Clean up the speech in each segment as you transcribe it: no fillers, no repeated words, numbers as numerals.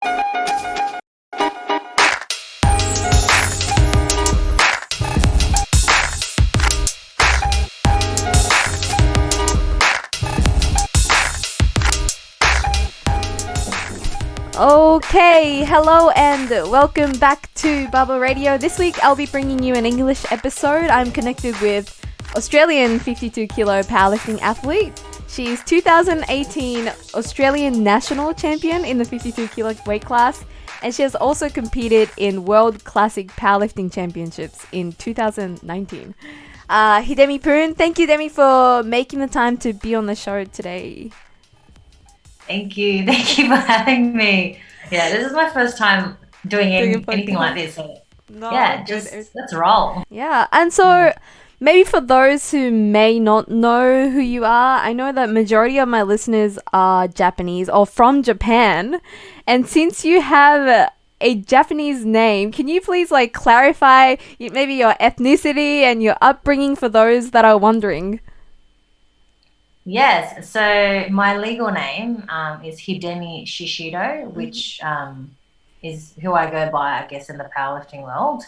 Okay, hello and welcome back to Barbell Radio. This week I'll be bringing you an English episode. I'm connected with Australian 52 kilo powerlifting athlete. She's 2018 Australian national champion in the 52 kilo weight class, and she has also competed in World Classic Powerlifting Championships in 2019. Hidemi Poon, thank you Demi for making the time to be on the show today. Thank you for having me. Yeah, this is my first time doing anything like this. So let's roll. Yeah, and so maybe for those who may not know who you are, I know that majority of my listeners are Japanese or from Japan, and since you have a Japanese name, can you please clarify maybe your ethnicity and your upbringing for those that are wondering? Yes, so my legal name is Hidemi Shishido, which is who I go by, I guess, in the powerlifting world.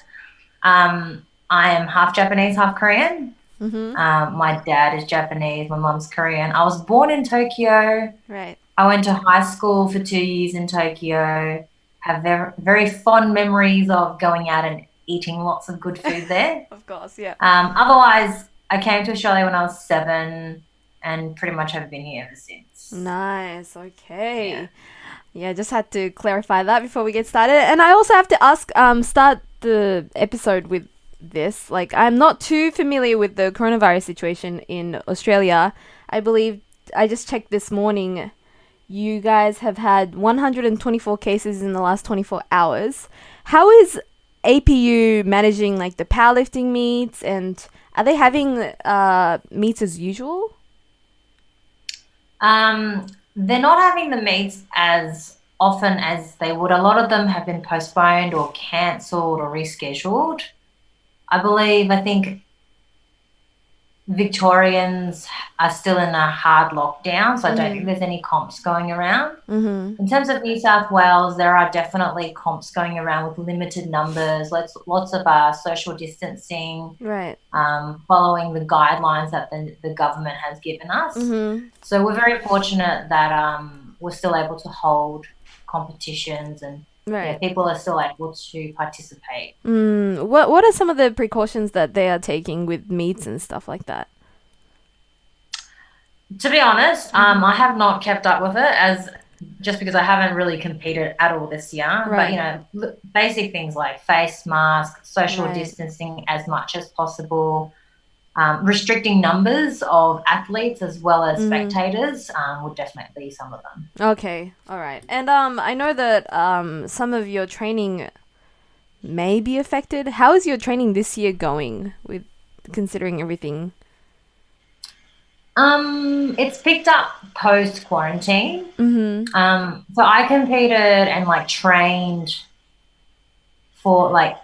I am half Japanese, half Korean. My dad is Japanese, my mom's Korean. I was born in Tokyo. Right. I went to high school for 2 years in Tokyo. Have very, very fond memories of going out and eating lots of good food there. Of course, yeah. Otherwise, I came to Australia when I was 7. And pretty much have been here ever since. Nice, okay. Yeah, just had to clarify that before we get started. And I also have to ask, start the episode with this. I'm not too familiar with the coronavirus situation in Australia. I believe, I just checked this morning, you guys have had 124 cases in the last 24 hours. How is APU managing the powerlifting meets, and are they having meets as usual? They're not having the meets as often as they would. A lot of them have been postponed or cancelled or rescheduled. I think Victorians are still in a hard lockdown, so I don't think there's any comps going around. In terms of New South Wales, there are definitely comps going around with limited numbers, lots of social distancing, right? Following the guidelines that the government has given us. So we're very fortunate that we're still able to hold competitions and people are still able to participate. What are some of the precautions that they are taking with meets and stuff like that? To be honest, I have not kept up with it just because I haven't really competed at all this year. Right. But, basic things like face mask, social distancing as much as possible, restricting numbers of athletes as well as spectators would definitely be some of them. Okay, all right. And I know that some of your training may be affected. How is your training this year going with considering everything? It's picked up post-quarantine. So I competed and trained for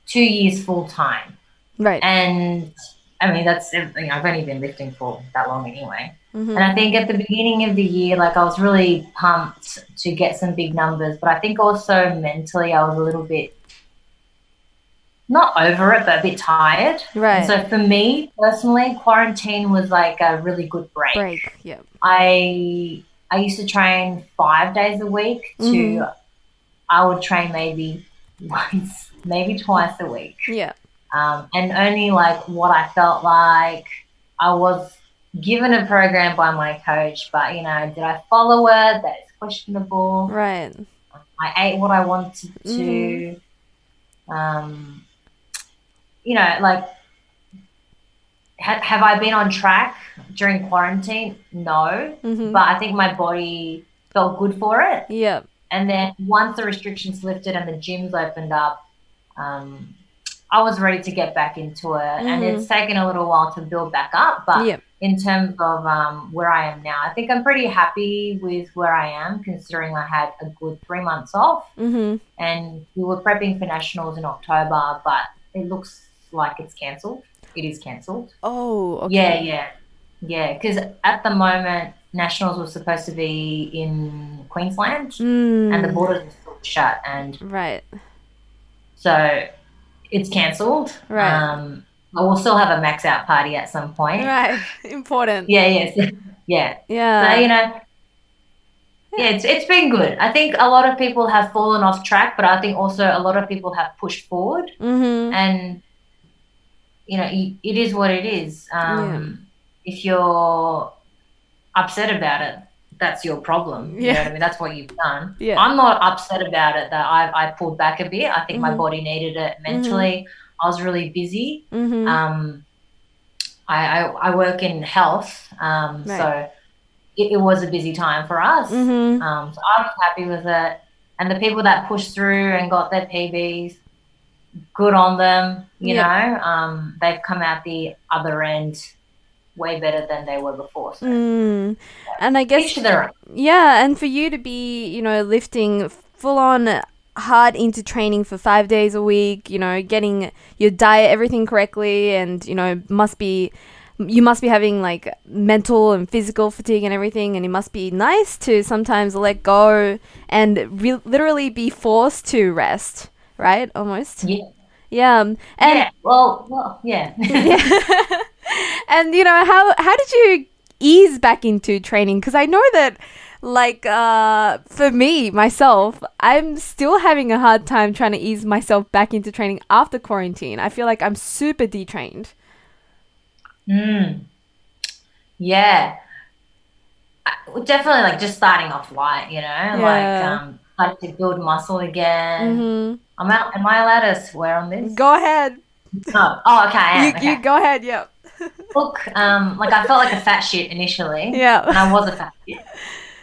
2 years full-time. Right. And that's everything. I've only been lifting for that long anyway. And I think at the beginning of the year, I was really pumped to get some big numbers, but I think also mentally I was a little bit, not over it, but a bit tired. Right. And so for me personally, quarantine was a really good break. Yeah. I used to train 5 days a week I would train maybe once, maybe twice a week. Yeah. And only what I felt like. I was given a program by my coach, but did I follow it? That is questionable. Right. I ate what I wanted to. Have I been on track during quarantine? No, but I think my body felt good for it. Yeah. And then once the restrictions lifted and the gyms opened up, I was ready to get back into it, and it's taken a little while to build back up. But in terms of where I am now, I think I'm pretty happy with where I am, considering I had a good 3 months off, and we were prepping for nationals in October, but it looks like it's cancelled. It is cancelled. Oh, okay. Yeah, because at the moment, nationals were supposed to be in Queensland, and the borders were still shut, and Right. so it's cancelled. Right. But we'll still have a max out party at some point. Right. Important. Yeah, yes. Yeah. Yeah. So, you know, yeah, it's been good. I think a lot of people have fallen off track, but I think also a lot of people have pushed forward. Mm-hmm. And, you know, it is what it is. If you're upset about it, that's your problem. You know what I mean? That's what you've done. Yeah. I'm not upset about it that I pulled back a bit. I think my body needed it mentally. I was really busy. I work in health, so it was a busy time for us. So I was happy with it. And the people that pushed through and got their PBs, good on them. You know, they've come out the other end way better than they were before. So. And I guess, and for you to be, you know, lifting full on hard into training for 5 days a week, you know, getting your diet, everything correctly, and, you know, you must be having like mental and physical fatigue and everything, and it must be nice to sometimes let go and literally be forced to rest, right? Almost. Yeah. And yeah. And you know, how did you ease back into training? Because I know that, like, for me, myself, I'm still having a hard time trying to ease myself back into training after quarantine. I feel like I'm super detrained. Yeah. Definitely, like, just starting off light, you know, like to build muscle again. Am I allowed to swear on this? Go ahead. Oh, okay, I am. You go ahead, yeah. Look, like, I felt like a fat shit initially. Yeah. And I was a fat shit.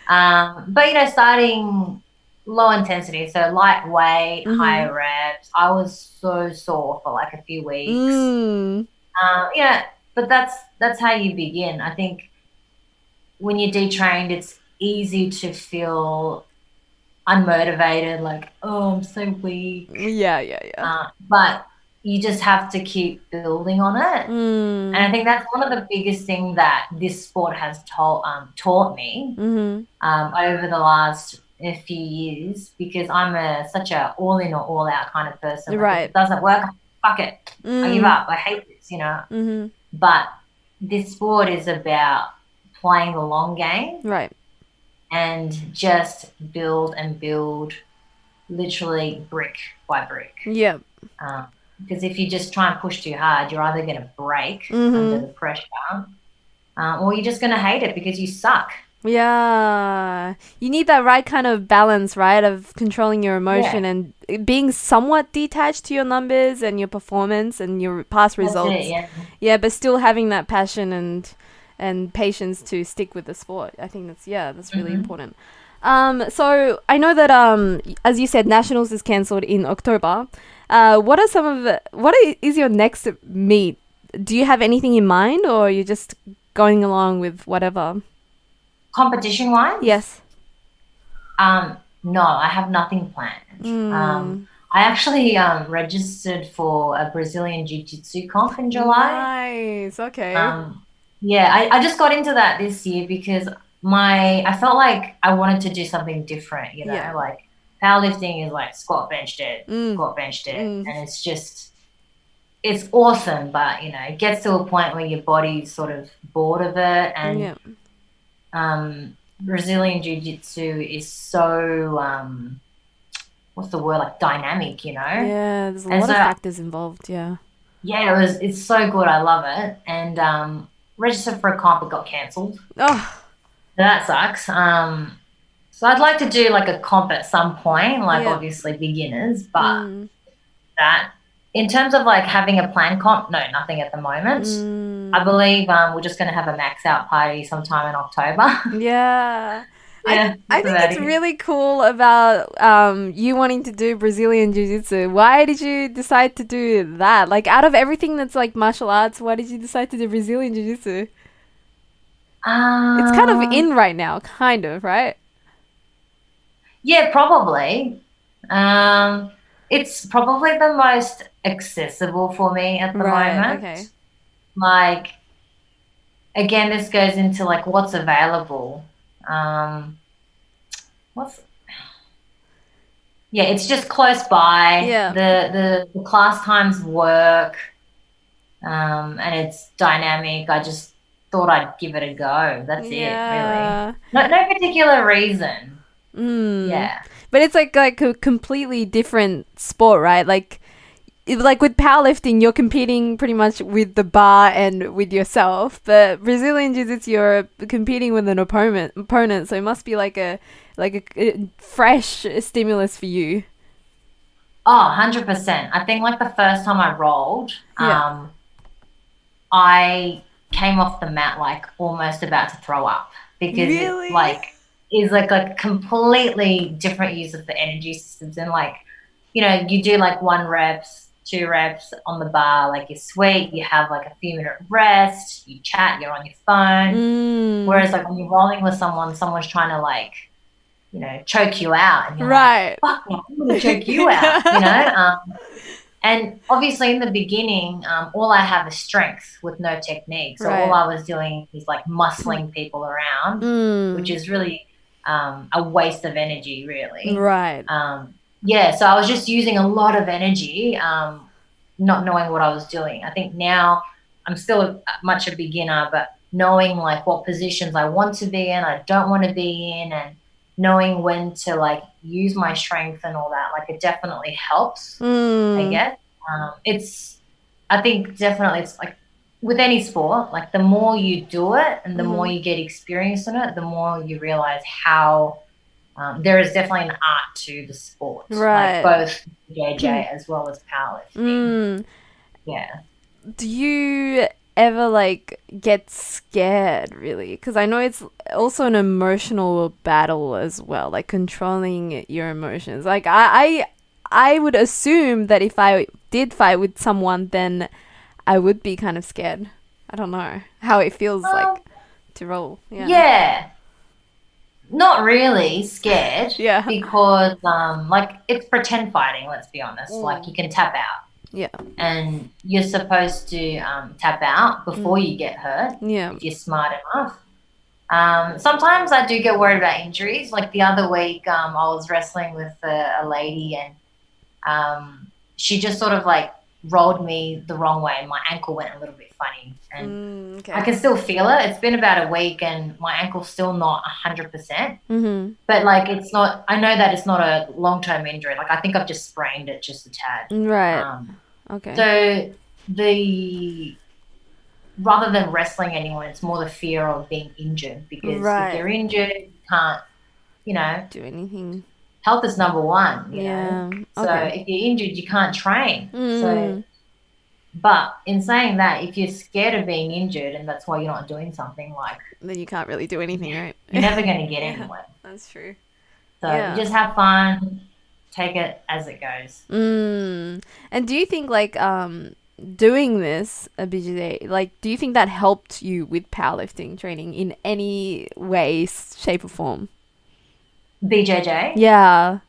But, you know, starting low intensity, so lightweight, high reps, I was so sore for like a few weeks. Yeah, but that's how you begin. I think when you're detrained, it's easy to feel unmotivated, like, oh, I'm so weak. Yeah. But you just have to keep building on it. And I think that's one of the biggest things that this sport has taught me over the last few years, because I'm such a all in or all out kind of person. Like, Right. if it doesn't work, fuck it. I give up. I hate this, you know. But this sport is about playing the long game. Right. And just build and build, literally brick by brick. Yeah. Because if you just try and push too hard, you're either going to break under the pressure, or you're just going to hate it because you suck. Yeah. You need that right kind of balance, right, of controlling your emotion and being somewhat detached to your numbers and your performance and your past results. That's it, but still having that passion and patience to stick with the sport. I think that's really important. So I know that as you said, Nationals is cancelled in October. What is your next meet? Do you have anything in mind, or are you just going along with whatever? Competition wise? Yes. No, I have nothing planned. I actually registered for a Brazilian Jiu Jitsu comp in July. Nice. Okay. I just got into that this year because I felt like I wanted to do something different, you know, like powerlifting is like squat, bench, dead, and it's awesome, but, you know, it gets to a point where your body's sort of bored of it, and Brazilian Jiu Jitsu is so, what's the word, like dynamic, you know? Yeah, there's a lot of factors involved, yeah. Yeah, it's so good, I love it, and registered for a comp, it got cancelled. Oh. That sucks. So I'd like to do like a comp at some point, like obviously beginners, but that in terms of like having a planned comp, no, nothing at the moment. I believe we're just going to have a max out party sometime in October. Yeah. I think it's really cool about you wanting to do Brazilian Jiu Jitsu. Why did you decide to do that? Like, out of everything that's like martial arts, why did you decide to do Brazilian Jiu Jitsu? It's kind of in right now, kind of, right? Yeah, probably. It's probably the most accessible for me at the moment. Okay. Like, again, this goes into like what's available. yeah, it's just close by. Yeah. The class times work, and it's dynamic. I just thought I'd give it a go. That's it, really. No particular reason. Yeah. But it's like a completely different sport, right? Like with powerlifting, you're competing pretty much with the bar and with yourself. But Brazilian Jiu Jitsu, you're competing with an opponent. So it must be like a fresh stimulus for you. Oh, 100%. I think like the first time I rolled, I came off the mat like almost about to throw up because it like is like a completely different use of the energy systems. And like, you know, you do like 1 reps, 2 reps on the bar, like you sweat, you have like a few minute rest, you chat, you're on your phone. Whereas like when you're rolling with someone's trying to like, you know, choke you out, and you're like, fuck, I'm gonna choke you out, you know. And obviously in the beginning, all I have is strength with no technique. So all I was doing is like muscling people around, which is really a waste of energy, really. Right. Yeah, so I was just using a lot of energy, not knowing what I was doing. I think now I'm still much a beginner, but knowing like what positions I want to be in, I don't want to be in, and knowing when to like use my strength and all that, like it definitely helps, I guess. I think definitely it's like with any sport, like the more you do it and the more you get experience in it, the more you realize how there is definitely an art to the sport, like both JJ as well as powerlifting. Yeah. Do you ever like get scared, really? Because I know it's also an emotional battle as well, like controlling your emotions. Like I would assume that if I did fight with someone, then I would be kind of scared. I don't know how it feels like to roll. Yeah. Not really scared. Yeah. Because like it's pretend fighting, let's be honest. Like you can tap out. Yeah. And you're supposed to tap out before you get hurt. Yeah. If you're smart enough. Sometimes I do get worried about injuries. Like the other week, I was wrestling with a lady, and she just sort of like rolled me the wrong way, and my ankle went a little bit funny. And I can still feel it. It's been about a week, and my ankle's still not 100%. But like it's not. I know that it's not a long-term injury. Like I think I've just sprained it just a tad. Right. Okay. So rather than wrestling anyone, it's more the fear of being injured, because if you're injured, you can't, you know, do anything. Health is number one, you know. So if you're injured, you can't train. So, but in saying that, if you're scared of being injured and that's why you're not doing something, like then you can't really do anything, right? You're never going to get anywhere. That's true. So just have fun, take it as it goes. And do you think like doing this, BJJ, like do you think that helped you with powerlifting training in any way, shape, or form? BJJ? Yeah.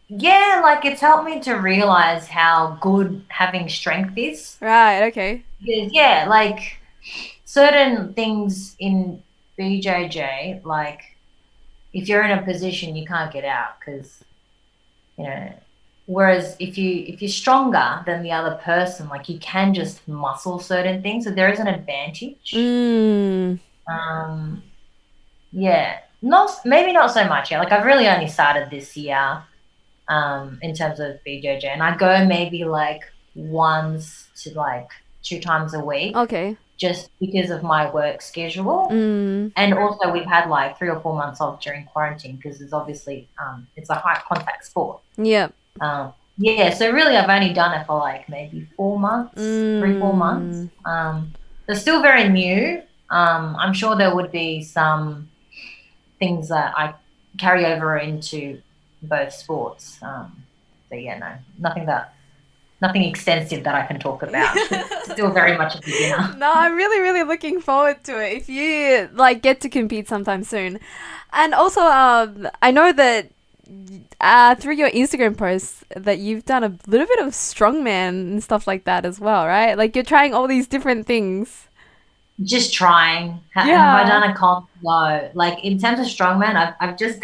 Yeah, like it's helped me to realize how good having strength is. Right, okay. Because, yeah, like certain things in BJJ, like if you're in a position you can't get out, because, you know, whereas if you're stronger than the other person, like you can just muscle certain things, so there is an advantage. Yeah, maybe not so much. Yeah, like I've really only started this year, in terms of BJJ, and I go maybe like once to like 2 times a week. Okay. Just because of my work schedule, and also we've had like 3 or 4 months off during quarantine, because it's obviously it's a high contact sport. Yeah. Yeah, so really I've only done it for like maybe 4 months, 3-4 months. They're still very new. I'm sure there would be some things that I carry over into both sports. But yeah, no, nothing extensive that I can talk about. Still very much a beginner. No, I'm really, really looking forward to it. If you like get to compete sometime soon. And also, I know that through your Instagram posts that you've done a little bit of strongman and stuff like that as well, right? Like you're trying all these different things. just trying. Have I done a comp? No. Like in terms of strongman, I've just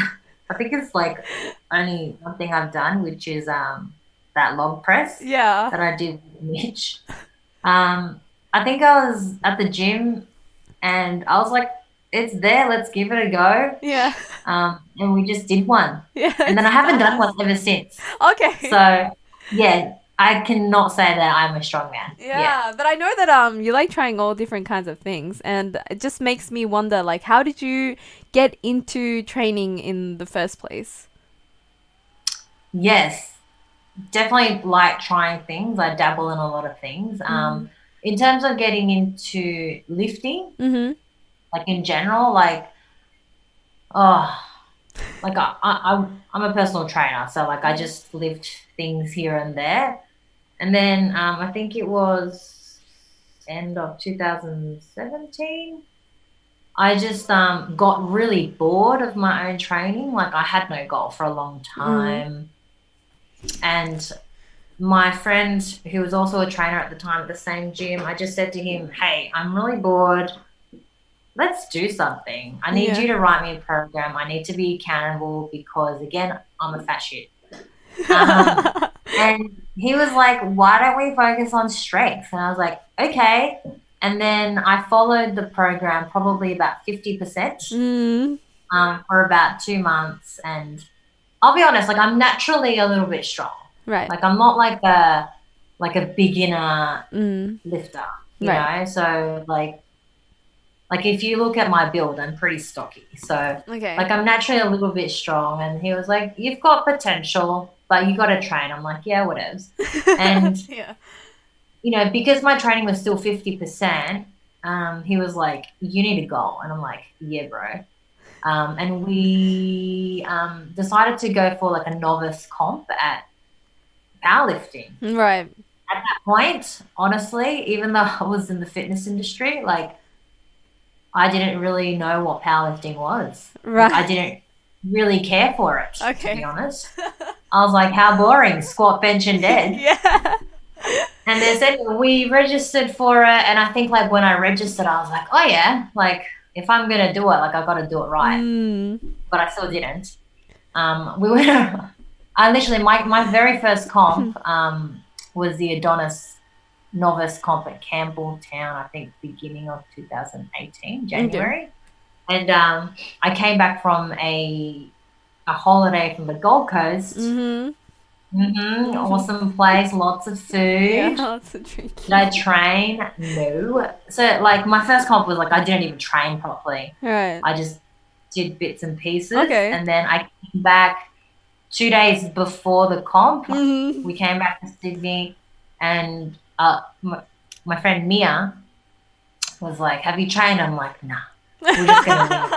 I think it's like only one thing I've done, which is that log press that I did with Mitch. I think I was at the gym and I was like, it's there, let's give it a go. Yeah. And we just did one. Yeah. And then I haven't done one ever since. Okay. So yeah, I cannot say that I'm a strong man. Yeah, but I know that you like trying all different kinds of things, and it just makes me wonder, like, how did you get into training in the first place? Yes, definitely like trying things. I dabble in a lot of things. In terms of getting into lifting, like in general, like, like I'm a personal trainer, so like I just lift things here and there. And then I think it was end of 2017. I just got really bored of my own training. Like I had no goal for a long time. And my friend, who was also a trainer at the time at the same gym, I just said to him, hey, I'm really bored. Let's do something. I need you to write me a program. I need to be accountable because, again, I'm a fat shit. And he was like, why don't we focus on strength? And I was like, okay. And then I followed the program probably about 50% for about 2 months. And I'll be honest, like I'm naturally a little bit strong. Right. Like I'm not like a beginner lifter, you know? So like if you look at my build, I'm pretty stocky. So like I'm naturally a little bit strong. And he was like, you've got potential, but you got to train. I'm like, yeah, whatevs. And, you know, because my training was still 50%, he was like, you need a goal. And I'm like, yeah, bro. And we decided to go for like a novice comp at powerlifting. Right. At that point, honestly, even though I was in the fitness industry, like I didn't really know what powerlifting was. Right. Like, I didn't really care for it, to be honest. I was like, how boring, squat, bench, and dead. And they said, we registered for it. And I think like when I registered, I was like, oh yeah, like if I'm going to do it, like I've got to do it right. But I still didn't. We went, I literally, my very first comp was the Adonis novice comp at Campbelltown, I think beginning of 2018, January. And I came back from a holiday from the Gold Coast. Awesome place, lots of food. Yeah, lots of drinking. Did I train? No. So like my first comp was like I didn't even train properly. Right. I just did bits and pieces. Okay. And then I came back 2 days before the comp. We came back to Sydney and my friend Mia was like, have you trained? I'm like, nah. We're just going to leave.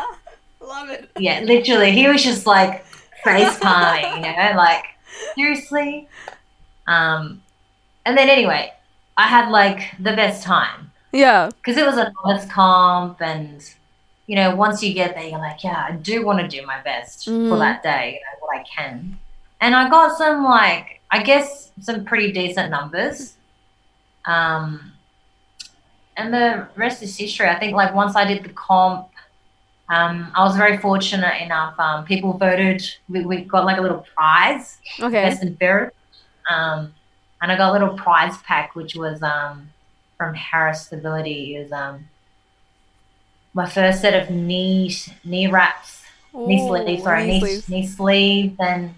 Love it. Yeah, literally. He was just like face palming, you know, like seriously. And then anyway, I had like the best time. Yeah. Because it was a novice comp and, you know, once you get there, you're like, yeah, I do want to do my best for that day, you know, what I can. And I got some like, I guess some pretty decent numbers. And the rest is history. I think like once I did the comp, I was very fortunate enough. People voted. We got like a little prize. Okay. Best and fairest. And I got a little prize pack, which was from Harris Stability. It was my first set of knee wraps, knee sleeves and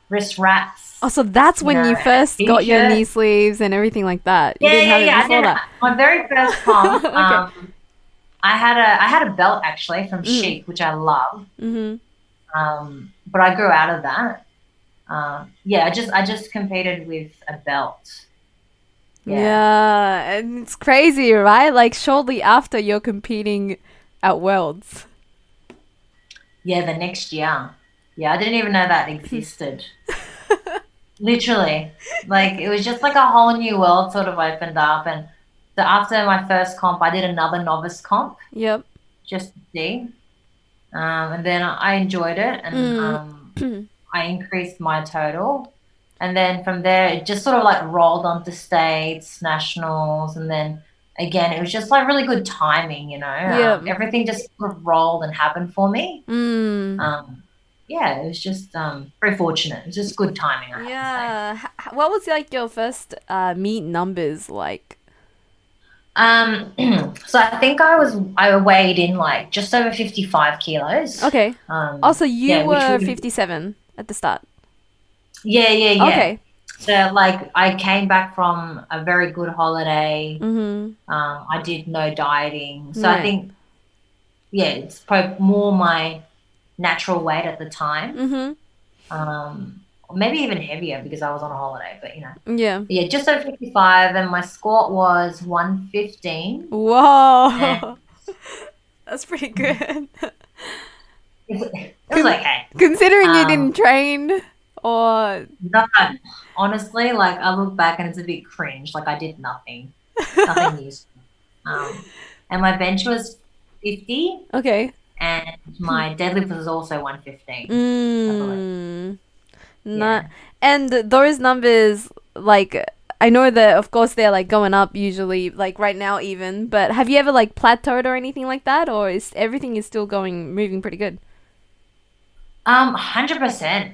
wrist wraps. Oh, so that's when you first got your knee sleeves and everything like that. You didn't have it before that. My very first comp, I had a belt actually from Chic, which I love. But I grew out of that. I just competed with a belt. Yeah, and it's crazy, right? Like shortly after you're competing at Worlds. Yeah, the next year. Yeah, I didn't even know that existed. Literally. Like, it was just like a whole new world sort of opened up. And so after my first comp, I did another novice comp. Yep. Just to see. And then I enjoyed it. And I increased my total. And then from there, it just sort of like rolled onto states, nationals. And then again, it was just like really good timing, you know. Everything just sort of rolled and happened for me. Yeah, it was just very fortunate. It was just good timing, I have to say. What was like your first meet numbers like? So I think I weighed in like just over 55 kilos. Okay. Also, you were 57 at the start. Yeah. Okay. So like I came back from a very good holiday. I did no dieting. So I think, it's probably more my natural weight at the time. Maybe even heavier because I was on a holiday, but you know. Yeah, just over 55, and my squat was 115. Whoa. That's pretty good. It was okay. Considering you didn't train or... No, honestly, like I look back and it's a bit cringe. Like I did nothing. Nothing useful. And my bench was 50. Okay. And my deadlift was also 115. And those numbers, like, I know that of course they're like going up usually, like right now even, but have you ever like plateaued or anything like that, or is everything is still moving pretty good? 100%.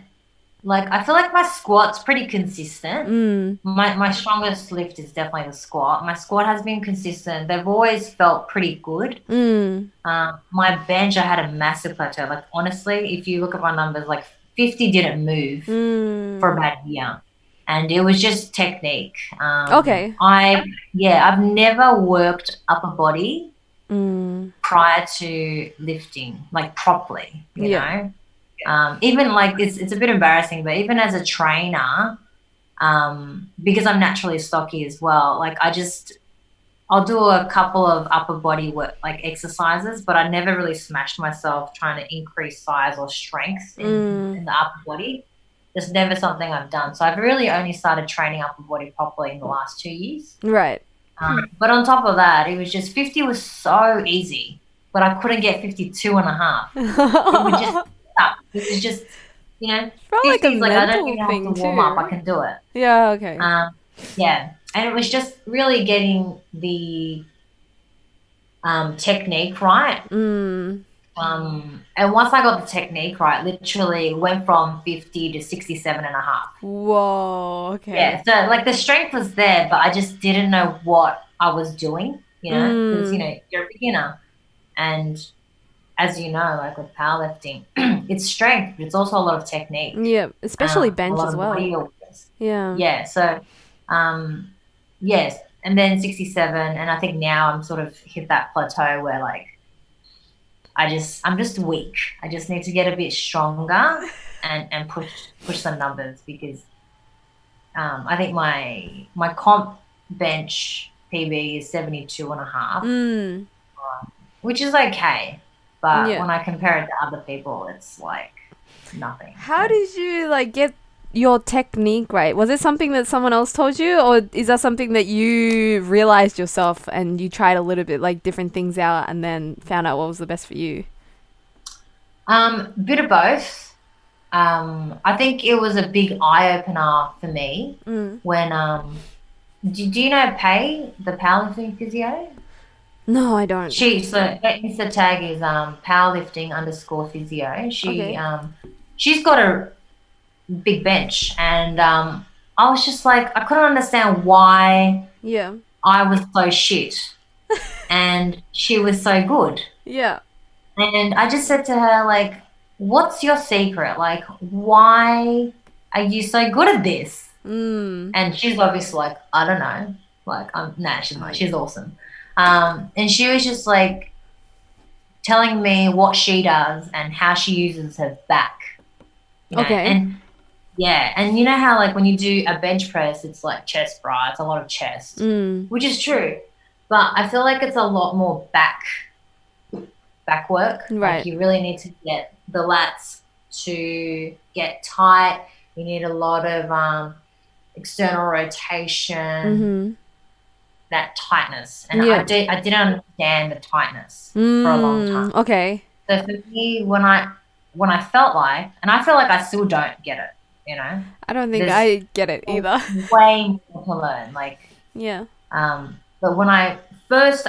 Like I feel like my squat's pretty consistent. My strongest lift is definitely the squat. My squat has been consistent. They've always felt pretty good. My bench, I had a massive plateau. Like honestly, if you look at my numbers, like 50 didn't move for about a year, and it was just technique. Okay. I've never worked upper body prior to lifting, like properly, you know. Even like it's a bit embarrassing, but even as a trainer, because I'm naturally stocky as well, like I'll do a couple of upper body work, like exercises, but I never really smashed myself trying to increase size or strength in the upper body. It's never something I've done. So I've really only started training upper body properly in the last 2 years. Right. But on top of that, it was just 50 was so easy, but I couldn't get 52 and a half. It was just It was just, you know, like a like I don't even mental have to thing warm up. too. I can do it. Yeah, okay. And it was just really getting the technique right. And once I got the technique right, literally it went from 50 to 67 and a half. Whoa, okay. Yeah, so like the strength was there, but I just didn't know what I was doing, you know, because, you know, you're a beginner. And as you know, like with powerlifting, it's strength, but it's also a lot of technique. Yeah, especially bench as well. Yeah. So, yes. And then 67, and I think now I'm sort of hit that plateau where like I'm just weak. I just need to get a bit stronger and push some numbers because I think my comp bench PB is 72 and a half, which is okay. But when I compare it to other people, it's like nothing. How did you like get your technique right? Was it something that someone else told you, or is that something that you realized yourself and you tried a little bit like different things out and then found out what was the best for you? Bit of both. I think it was a big eye opener for me when do you know Pay, the powerlifting physio? No, I don't. So her Insta tag is powerlifting_physio. She's got a big bench, and I was just like, I couldn't understand why I was so shit and she was so good. Yeah. And I just said to her, like, what's your secret? Like, why are you so good at this? And she's obviously like, I don't know. Like, she's not. She's awesome. And she was just like telling me what she does and how she uses her back. You know? Okay. And you know how like when you do a bench press, it's like chest bra, it's a lot of chest, which is true. But I feel like it's a lot more back work. Right. Like you really need to get the lats to get tight. You need a lot of external rotation, that tightness. And I didn't understand the tightness for a long time. Okay. So for me, when I felt like, and I feel like I still don't get it, you know. I don't think I get it either. Way more to learn, like. Yeah. But when I first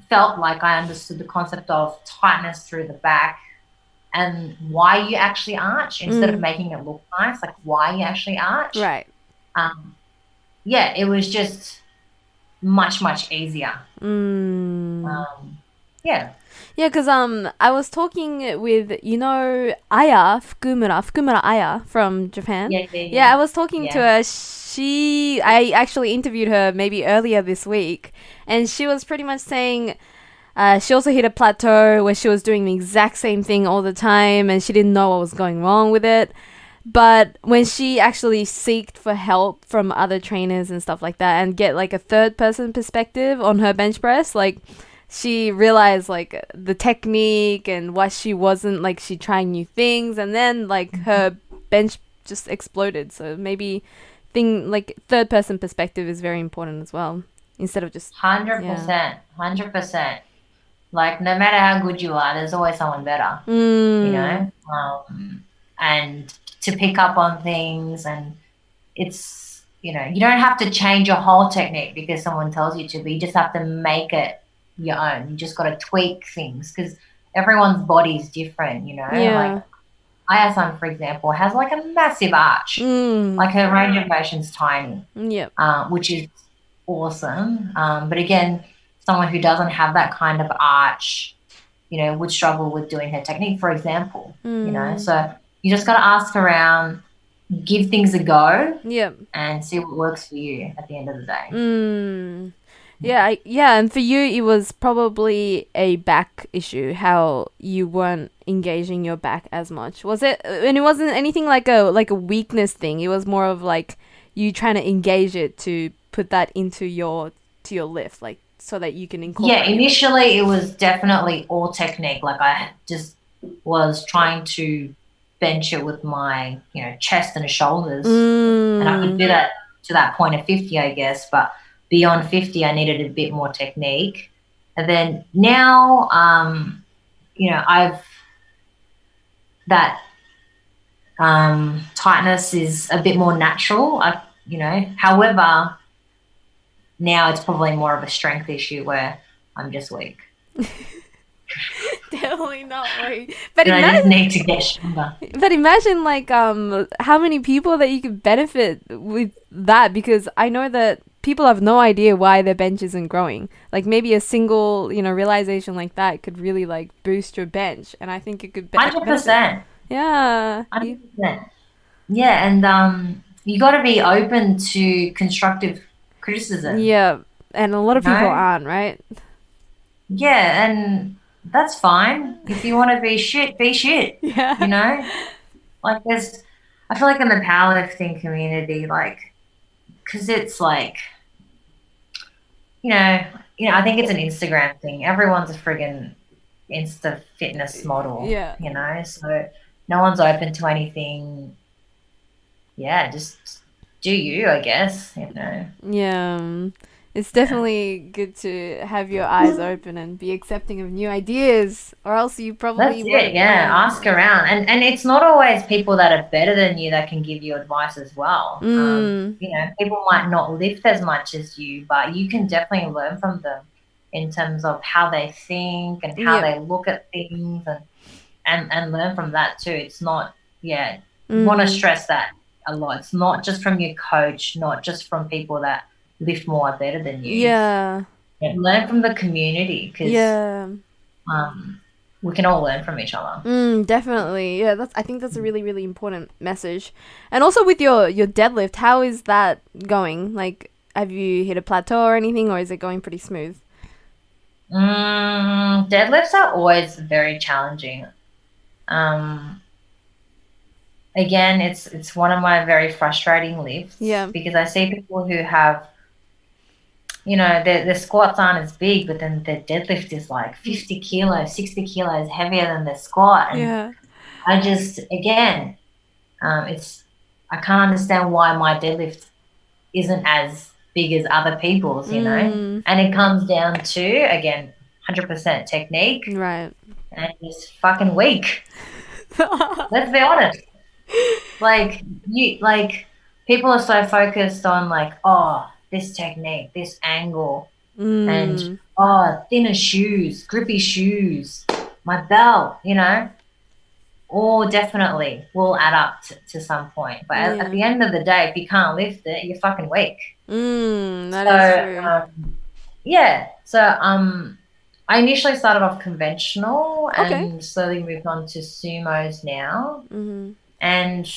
felt like I understood the concept of tightness through the back and why you actually arch instead of making it look nice, like why you actually arch. Right. Yeah, it was just much, much easier. Yeah. Yeah, because I was talking with, Aya, Fukumura Aya from Japan. Yeah, I was talking to her. I actually interviewed her maybe earlier this week, and she was pretty much saying she also hit a plateau where she was doing the exact same thing all the time, and she didn't know what was going wrong with it. But when she actually sought for help from other trainers and stuff like that, and get like a third person perspective on her bench press, like, she realized like the technique and what she wasn't, like, she trying new things, and then like her bench just exploded. So maybe third person perspective is very important as well, instead of just 100%. Like, no matter how good you are, there's always someone better, and to pick up on things, and it's, you don't have to change your whole technique because someone tells you to, but you just have to make it your own. You just got to tweak things because everyone's body is different, like Aya-san, for example, has like a massive arch, like her range of motion's tiny, which is awesome, but again, someone who doesn't have that kind of arch, would struggle with doing her technique, for example, so you just got to ask around, give things a go, and see what works for you at the end of the day. And for you, it was probably a back issue, how you weren't engaging your back as much. Was it? And it wasn't anything like a weakness thing. It was more of like you trying to engage it to put that into your lift, like, so that you can incorporate. Yeah, initially it was definitely all technique. Like, I just was trying to bench it with my, chest and shoulders, and I could do that to that point of 50, I guess, but beyond 50, I needed a bit more technique. And then now, that tightness is a bit more natural, however, now it's probably more of a strength issue where I'm just weak. Definitely not weak. But I just need to get stronger. But imagine, like, how many people that you could benefit with that, because I know that people have no idea why their bench isn't growing. Like, maybe a single, realization like that could really, like, boost your bench. And I think it could 100%. Yeah. 100%. Yeah, and you got to be open to constructive criticism. Yeah, and a lot of people aren't, right? Yeah, and that's fine. If you want to be shit, be shit. Yeah. Like, I feel like in the powerlifting community, like, because it's like, I think it's an Instagram thing. Everyone's a friggin' Insta fitness model. Yeah. So no one's open to anything. Yeah, just do you, I guess, Yeah. It's definitely good to have your eyes open and be accepting of new ideas, or else you probably won't. Ask around. And it's not always people that are better than you that can give you advice as well. People might not lift as much as you, but you can definitely learn from them in terms of how they think and how they look at things, and learn from that too. It's not, you want to stress that a lot. It's not just from your coach, not just from people that lift more better than you. Yeah. Learn from the community, because we can all learn from each other. Definitely. Yeah, I think that's a really, really important message. And also with your deadlift, how is that going? Like, have you hit a plateau or anything, or is it going pretty smooth? Deadlifts are always very challenging. Again, it's one of my very frustrating lifts. Yeah. Because I see people who have, their squats aren't as big, but then their deadlift is like 50 kilos, 60 kilos heavier than their squat. And I just, again, I can't understand why my deadlift isn't as big as other people's, And it comes down to, again, 100% technique. Right. And just fucking weak. Let's be honest. Like, people are so focused on, like, oh, this technique, this angle, and thinner shoes, grippy shoes, my belt, all definitely will add up to some point. But at the end of the day, if you can't lift it, you're fucking weak. That is true. So I initially started off conventional and slowly moved on to sumos now. And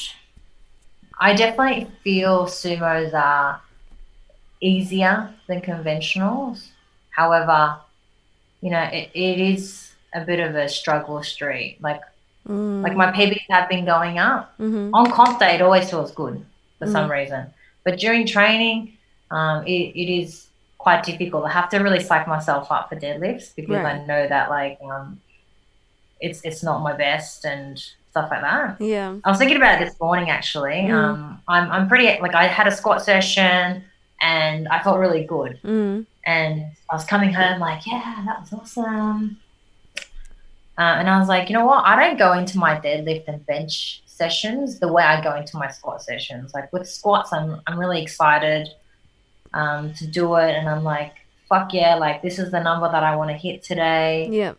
I definitely feel sumos are easier than conventionals. However, it is a bit of a struggle street. Like my PBs have been going up. On comp day, it always feels good for some reason. But during training, it is quite difficult. I have to really psych myself up for deadlifts because I know that it's not my best and stuff like that. Yeah. I was thinking about it this morning actually. I'm pretty I had a squat session and I felt really good. And I was coming home like, yeah, that was awesome. And I was like, you know what? I don't go into my deadlift and bench sessions the way I go into my squat sessions. Like with squats, I'm really excited to do it, and I'm like, fuck yeah, like this is the number that I want to hit today. Yeah.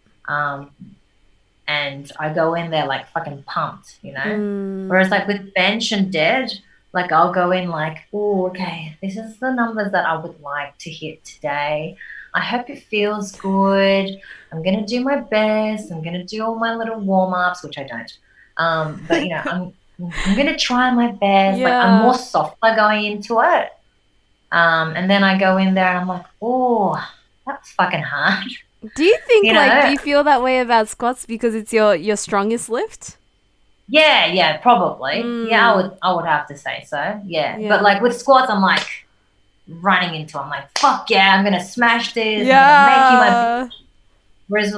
And I go in there like fucking pumped, Whereas like with bench and dead, like I'll go in like, oh, okay, this is the numbers that I would like to hit today. I hope it feels good. I'm going to do my best. I'm going to do all my little warm-ups, which I don't. But, I'm going to try my best. Yeah. Like I'm more softer going into it. And then I go in there and I'm like, oh, that's fucking hard. Do you think do you feel that way about squats because it's your strongest lift? Yeah, probably. Yeah, I would have to say so. Yeah. But like with squats, I'm like running into. I'm like, fuck yeah, I'm gonna smash this. Yeah. I'm gonna make you my. Whereas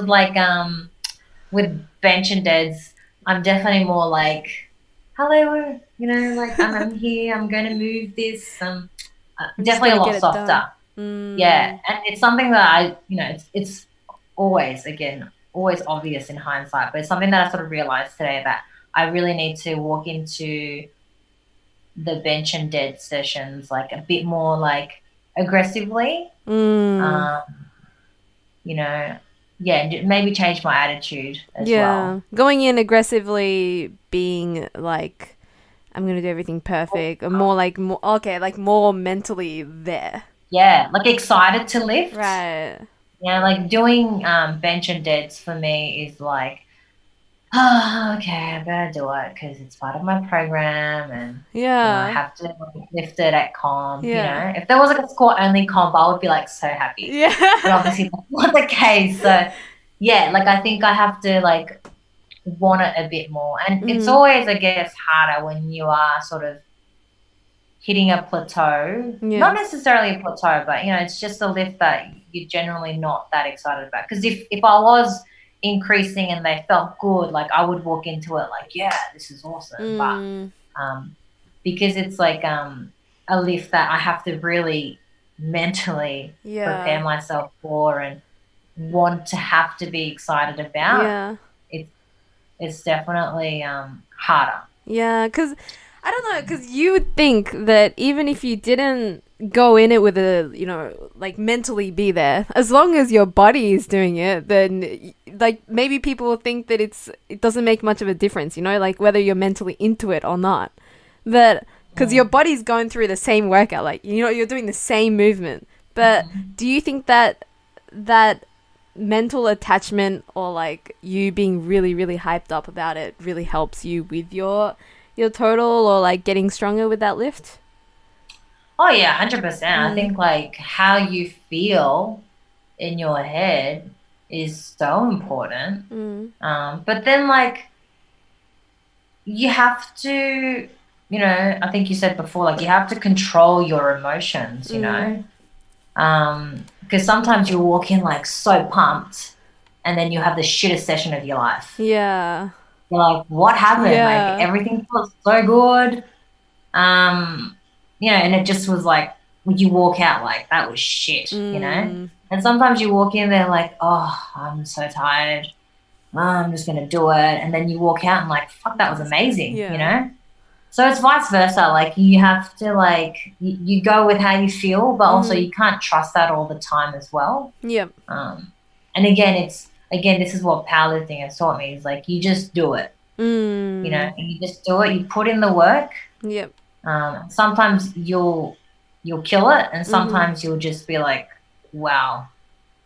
with bench and deads, I'm definitely more like, hello, I'm here. I'm gonna move this. Definitely a lot softer. Yeah, and it's something that it's always obvious in hindsight, but it's something that I sort of realized today that I really need to walk into the bench and dead sessions like a bit more like aggressively. Maybe change my attitude as well. Going in aggressively, being like, I'm going to do everything perfect, or more mentally there. Yeah, like excited to lift. Right. Yeah, like doing bench and deads for me is like, okay, I better do it because it's part of my program and I have to lift it at comp. If there was like a squat only comp, I would be like so happy. Yeah. But obviously that's not the case. So yeah, like I think I have to like want it a bit more. And it's always, I guess, harder when you are sort of hitting a plateau. Not necessarily a plateau, but it's just a lift that you're generally not that excited about. Because if I was increasing and they felt good, like I would walk into it like, yeah, this is awesome. But because it's like a lift that I have to really mentally prepare myself for and want to have to be excited about, it's definitely harder. Yeah, because I don't know, because you would think that even if you didn't go in it with like mentally be there, as long as your body is doing it, then like maybe people will think that it doesn't make much of a difference, like whether you're mentally into it or not. But because your body's going through the same workout, like, you're doing the same movement. But do you think that mental attachment or like you being really, really hyped up about it really helps you with your total or like getting stronger with that lift? Oh yeah, 100%. I think like how you feel in your head is so important. But then like you have to, I think you said before, like you have to control your emotions, because sometimes you walk in like so pumped and then you have the shittest session of your life. Yeah. You're like, what happened? Like everything felt so good. And it just was like, when you walk out like, that was shit, And sometimes you walk in there like, oh, I'm so tired. I'm just going to do it. And then you walk out and like, fuck, that was amazing, So it's vice versa. Like you have to you go with how you feel, but also you can't trust that all the time as well. Yep. And again, this is what powerlifting has taught me is like you just do it. You know, you just do it. You put in the work. Yep. Sometimes you'll kill it, and sometimes you'll just be like, wow,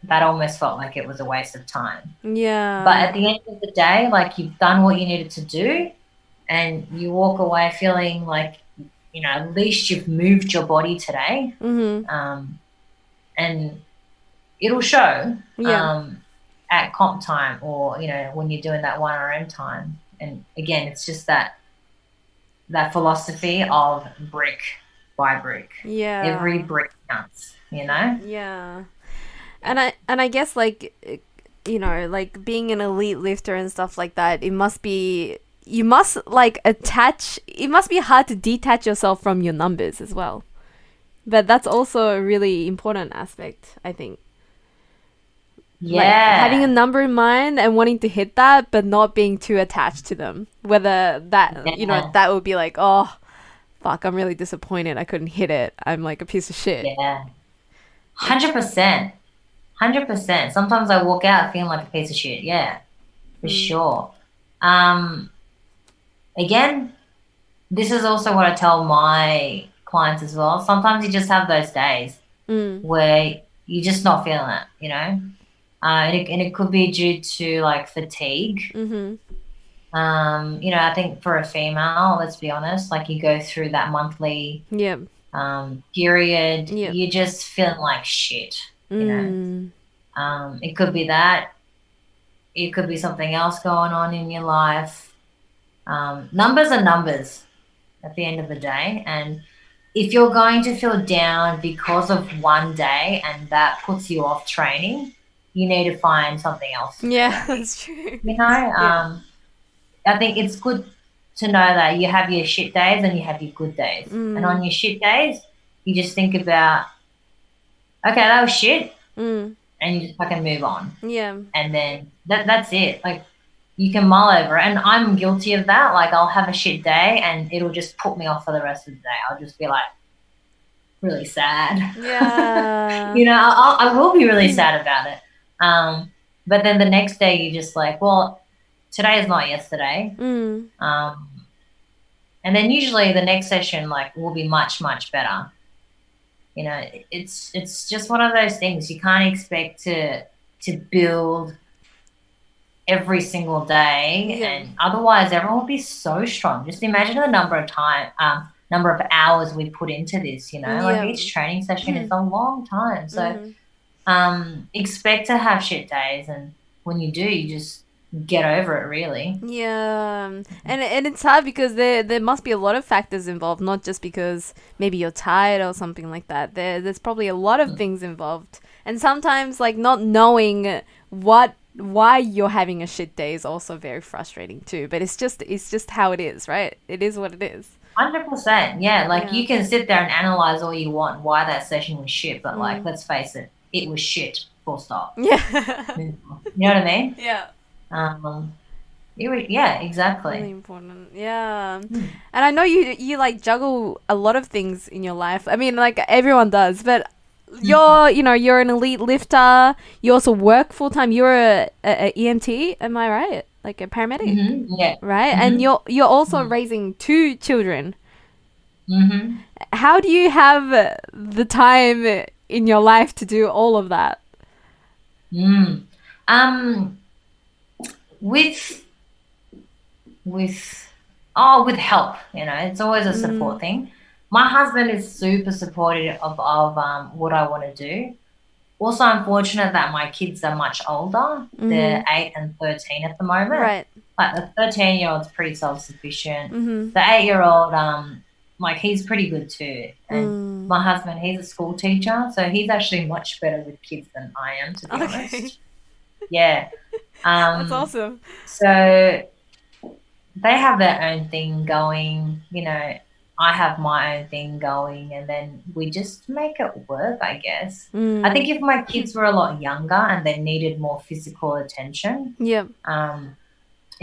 that almost felt like it was a waste of time. Yeah. But at the end of the day, like you've done what you needed to do, and you walk away feeling like, you know, at least you've moved your body today. And it'll show at comp time or, you know, when you're doing that 1RM time. And again, it's just that philosophy of brick by brick. Yeah. Every brick counts, you know? Yeah. And I guess like, you know, like being an elite lifter and stuff like that, it must be hard to detach yourself from your numbers as well. But that's also a really important aspect, I think. Yeah. Like having a number in mind and wanting to hit that, but not being too attached to them. Whether that, you know, that would be like, oh, fuck, I'm really disappointed I couldn't hit it. I'm like a piece of shit. Yeah. 100%. 100%. Sometimes I walk out feeling like a piece of shit. Yeah, for sure. Again, this is also what I tell my clients as well. Sometimes you just have those days where you're just not feeling it, you know? And it could be due to like fatigue. You know, I think for a female, let's be honest, like you go through that monthly period, you're just feeling like shit, you know? It could be that. It could be something else going on in your life. Numbers are numbers at the end of the day. And if you're going to feel down because of one day and that puts you off training, you need to find something else. Yeah, that's true. You know, I think it's good to know that you have your shit days and you have your good days. And on your shit days, you just think about, okay, that was shit. And you just fucking move on. Yeah. And then that's it. Like, you can mull over it. And I'm guilty of that. Like, I'll have a shit day and it'll just put me off for the rest of the day. I'll just be like, really sad. Yeah. You know, I will be really sad about it. But then the next day you're just like, well, today is not yesterday. And then usually the next session like will be much, much better. You know, it's just one of those things. You can't expect to build every single day, and otherwise everyone will be so strong. Just imagine the number of hours we put into this, you know, like each training session is a long time. So expect to have shit days, and when you do, you just get over it, really. Yeah. And it's hard because there must be a lot of factors involved, not just because maybe you're tired or something like that. There's probably a lot of things involved. And sometimes like not knowing why you're having a shit day is also very frustrating too. But it's just how it is, right? It is what it is. 100%. Yeah. Like you can sit there and analyze all you want why that session was shit, but like let's face it, it was shit. Full stop. Yeah. You know what I mean? Yeah. Exactly. Really important. Yeah. And I know you like juggle a lot of things in your life. I mean, like everyone does, but you're an elite lifter. You also work full time. You're a EMT, am I right? Like a paramedic? Yeah. Right? And you're also raising 2 children. How do you have the time in your life to do all of that? With help, you know, it's always a support thing. My husband is super supportive of what I want to do. Also, I'm fortunate that my kids are much older. They're 8 and 13 at the moment. Right. Like the 13-year-old's pretty self-sufficient. The 8-year-old, like he's pretty good too. And my husband, he's a school teacher, so he's actually much better with kids than I am, to be honest. Yeah. That's awesome. So they have their own thing going, you know, I have my own thing going, and then we just make it work, I guess. I think if my kids were a lot younger and they needed more physical attention, it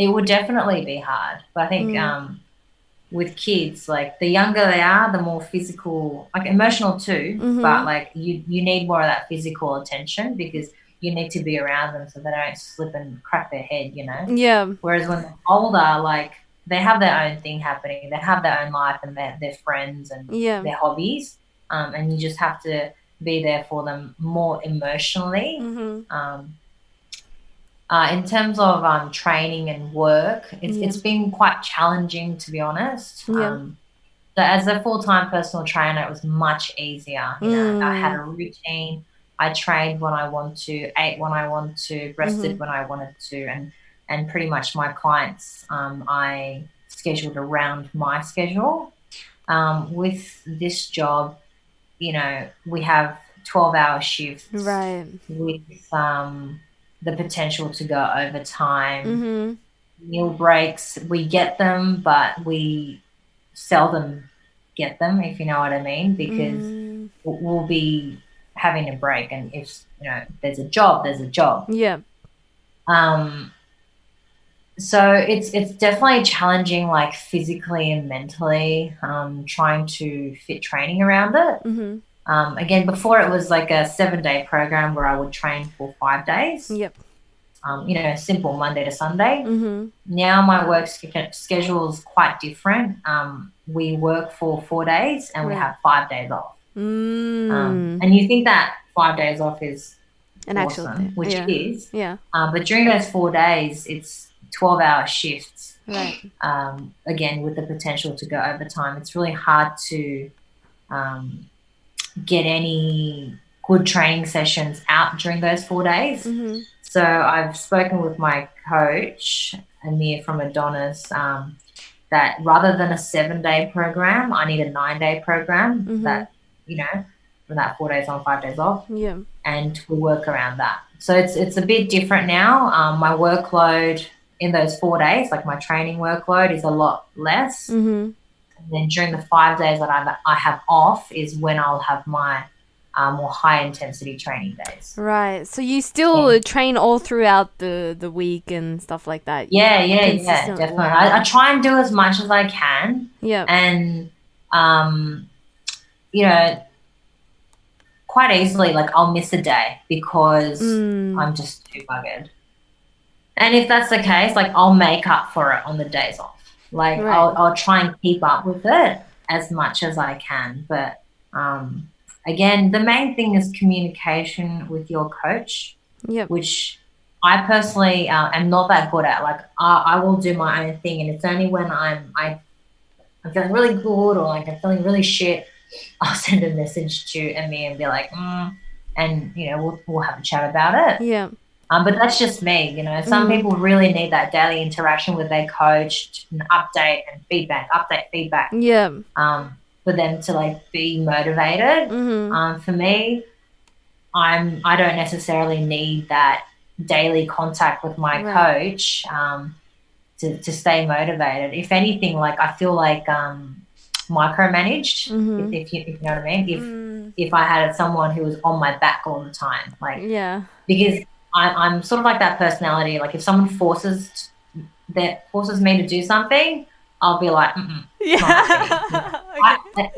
would definitely be hard. But I think with kids, like the younger they are, the more physical, like emotional too, but like you need more of that physical attention because you need to be around them so they don't slip and crack their head, you know? Yeah. Whereas when they're older, like they have their own thing happening. They have their own life and their friends and their hobbies. And you just have to be there for them more emotionally. In terms of training and work, it's been quite challenging, to be honest. So as a full-time personal trainer, it was much easier. You know, I had a routine. I trained when I wanted to, ate when I wanted to, rested when I wanted to, and pretty much my clients, I scheduled around my schedule. With this job, you know, we have 12-hour shifts with the potential to go overtime. Meal breaks, we get them, but we seldom get them, if you know what I mean, because we'll be having a break, and if, you know, there's a job, there's a job. Yeah. So it's definitely challenging, like physically and mentally, trying to fit training around it. Again, before it was like a 7-day program where I would train for 5 days. Yep. You know, simple Monday to Sunday. Now my work schedule is quite different. We work for 4 days and we have 5 days off. And you think that 5 days off is an awesome, actual thing, which it is. Yeah. But during those 4 days, it's 12-hour shifts. Right. Again, with the potential to go overtime. It's really hard to get any good training sessions out during those 4 days. So I've spoken with my coach, Amir from Adonis, that rather than a 7-day program, I need a 9-day program that, you know, from that 4 days on, 5 days off. Yeah. And we work around that. So it's a bit different now. My workload in those 4 days, like my training workload, is a lot less. And then during the 5 days that I have off is when I'll have my more high intensity training days. Right. So you still train all throughout the week and stuff like that? Yeah, definitely. I try and do as much as I can. Yeah. And, you know, quite easily, like I'll miss a day because I'm just too buggered. And if that's the case, like I'll make up for it on the days off. Like I'll try and keep up with it as much as I can. But again, the main thing is communication with your coach, which I personally am not that good at. Like I will do my own thing, and it's only when I'm feeling really good or like I'm feeling really shit, I'll send a message to Amir and be like, and you know we'll have a chat about it. Yeah. But that's just me, you know. Some people really need that daily interaction with their coach, and update and feedback. Yeah. For them to like be motivated. For me, I don't necessarily need that daily contact with my coach to stay motivated. If anything, like I feel like micromanaged, if you know what I mean. If I had someone who was on my back all the time, like because I'm sort of like that personality. Like if someone forces me to do something, I'll be like,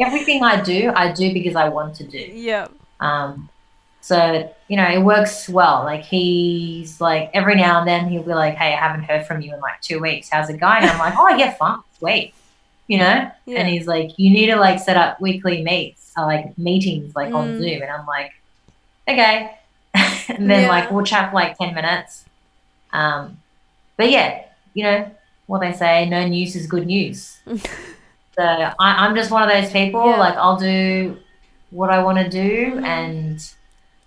everything I do because I want to do. Yeah. So, you know, it works well. Like he's like every now and then he'll be like, hey, I haven't heard from you in like 2 weeks. How's it going? And I'm like, oh yeah, fine, sweet. You know? Yeah. And he's like, you need to like set up weekly meetings like on Zoom. And I'm like, okay. And then like we'll chat for like 10 minutes. But yeah, you know what they say, no news is good news. So I'm just one of those people, like I'll do what I want to do and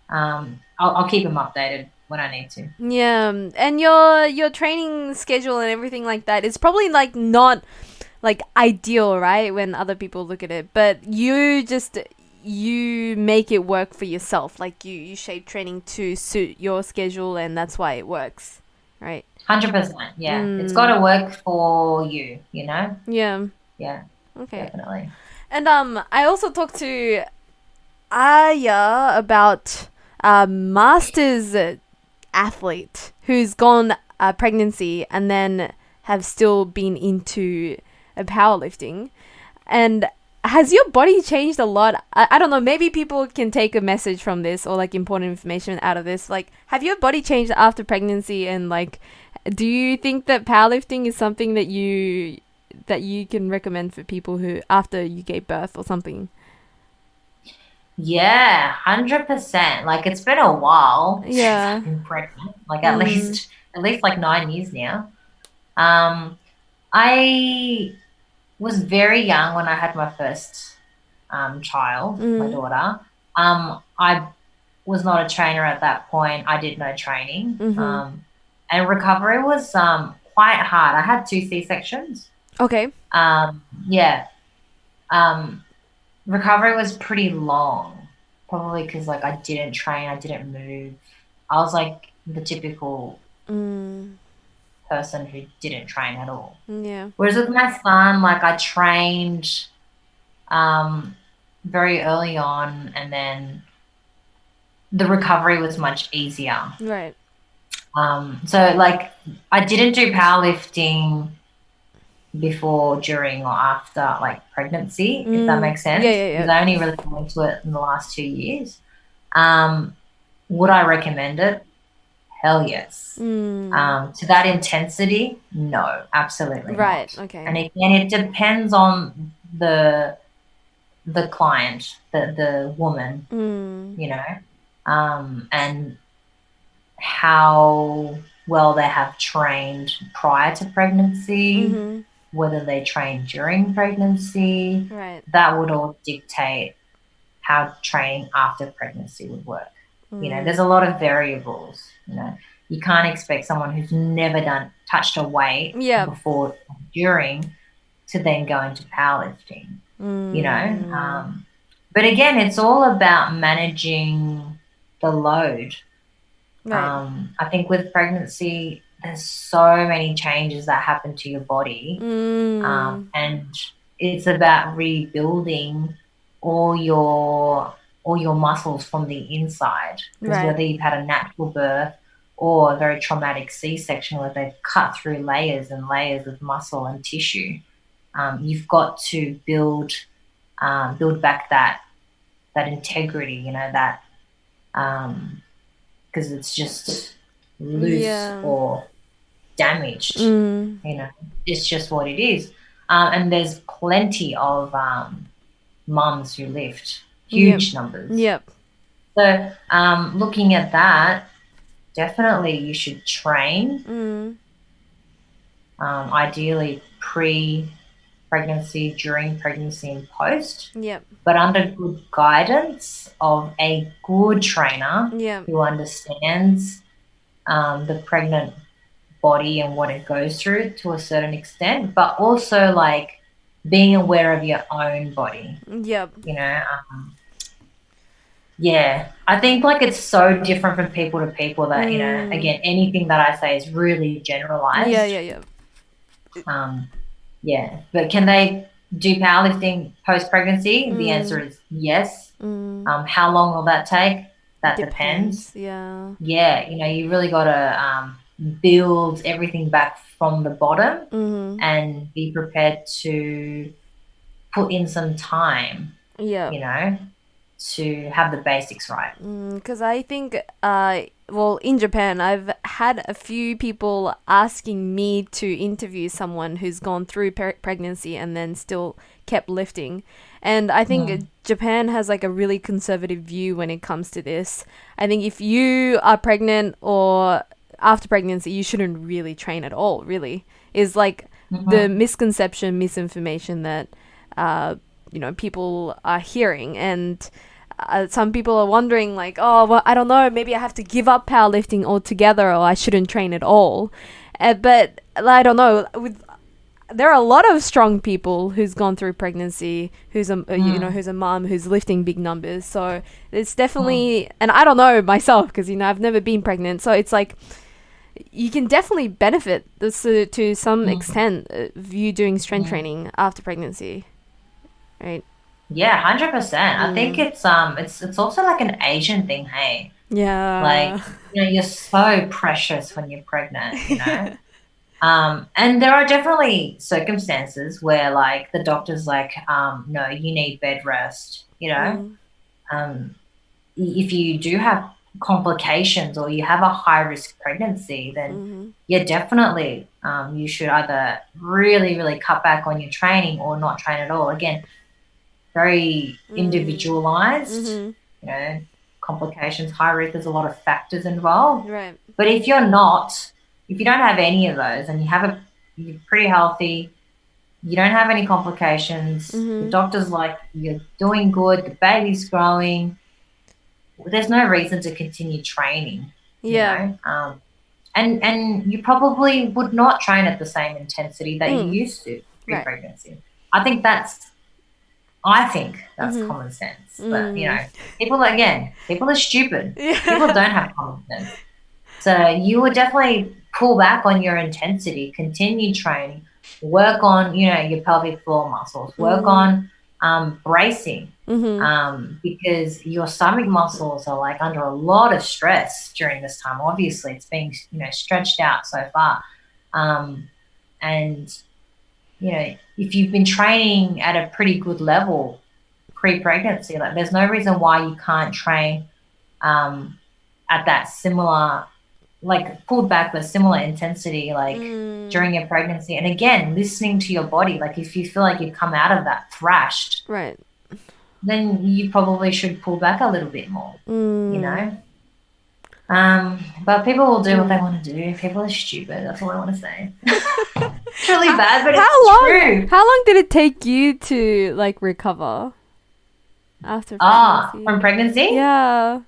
I'll keep them updated when I need to. Yeah, and your training schedule and everything like that is probably like not like ideal, right, when other people look at it, but you make it work for yourself. Like you shape training to suit your schedule, and that's why it works, right? 100%. Yeah, it's got to work for you, you know. Yeah. Okay, definitely. And I also talked to Aya about a masters athlete who's gone pregnancy and then have still been into powerlifting. And has your body changed a lot? I don't know, maybe people can take a message from this or like important information out of this. Like, have your body changed after pregnancy? And like, do you think that powerlifting is something that you can recommend for people who after you gave birth or something? Yeah, 100%. Like, it's been a while since Yeah. I've been pregnant. Like, at least like 9 years now. I was very young when I had my first child, my daughter. I was not a trainer at that point. I did no training. And recovery was quite hard. I had 2 C-sections. Okay. Yeah. Recovery was pretty long, probably because like I didn't train, I didn't move. I was like the typical person who didn't train at all. Yeah. Whereas with my son, like I trained very early on, and then the recovery was much easier. Right. So like I didn't do powerlifting before, during, or after like pregnancy, if that makes sense. Yeah. Because I only really got into it in the last 2 years. Would I recommend it? Hell yes. To that intensity, no, absolutely Right. not. Okay. And again, it depends on the client, the woman, you know, and how well they have trained prior to pregnancy, whether they train during pregnancy. Right. That would all dictate how training after pregnancy would work. You know, there's a lot of variables. You know, you can't expect someone who's never touched a weight before, during, to then go into powerlifting. You know, but again, it's all about managing the load. Right. I think with pregnancy, there's so many changes that happen to your body, and it's about rebuilding all your muscles from the inside. Because Right. whether you've had a natural birth or a very traumatic C-section where they've cut through layers and layers of muscle and tissue, you've got to build back that integrity. You know, that because it's just loose or damaged. You know, it's just what it is. And there's plenty of mums who lift huge numbers. Yep. So looking at that, definitely you should train. Ideally pre-pregnancy, during pregnancy, and post. Yep. But under good guidance of a good trainer who understands the pregnant body and what it goes through to a certain extent, but also like being aware of your own body. Yep. You know, I think like it's so different from people to people that, you know, again, anything that I say is really generalized. But can they do powerlifting post-pregnancy? The answer is yes. How long will that take? That depends. Yeah, you know, you really got to build everything back from the bottom and be prepared to put in some time, you know, to have the basics right. Because I think, well, in Japan, I've had a few people asking me to interview someone who's gone through pregnancy and then still kept lifting. And I think Japan has like a really conservative view when it comes to this. I think if you are pregnant or after pregnancy, you shouldn't really train at all, really, is like the misinformation that, you know, people are hearing. And some people are wondering like, oh, well, I don't know, maybe I have to give up powerlifting altogether or I shouldn't train at all. But I don't know, there are a lot of strong people who's gone through pregnancy, who's a you know, who's a mom, who's lifting big numbers. So it's definitely, and I don't know myself because, you know, I've never been pregnant. So it's like, you can definitely benefit this to some extent of you doing strength training after pregnancy, right? Yeah, 100%. I think it's also like an Asian thing, hey? Yeah. Like, you know, you're so precious when you're pregnant, you know? And there are definitely circumstances where like the doctor's like, no, you need bed rest, you know. If you do have complications or you have a high risk pregnancy, then yeah, definitely you should either really, really cut back on your training or not train at all. Again, very individualized, you know, complications, high risk, there's a lot of factors involved. Right. But if you don't have any of those and you're pretty healthy, you don't have any complications, the doctor's like, you're doing good, the baby's growing, there's no reason to continue training. Yeah. You know? And you probably would not train at the same intensity that you used to pre-pregnancy. Right. I think that's common sense. But, you know, people are stupid. Yeah. People don't have common sense. So you would definitely pull back on your intensity, continue training, work on, you know, your pelvic floor muscles, work on bracing because your stomach muscles are like under a lot of stress during this time. Obviously, it's being, you know, stretched out so far. And, you know, if you've been training at a pretty good level pre-pregnancy, like there's no reason why you can't train at that similar, like pulled back with similar intensity, like during your pregnancy. And again, listening to your body, like if you feel like you've come out of that thrashed, right, then you probably should pull back a little bit more, you know? But people will do what they want to do. People are stupid. That's all I want to say. It's really bad, but it's true. How long did it take you to like recover after pregnancy? From pregnancy? Yeah.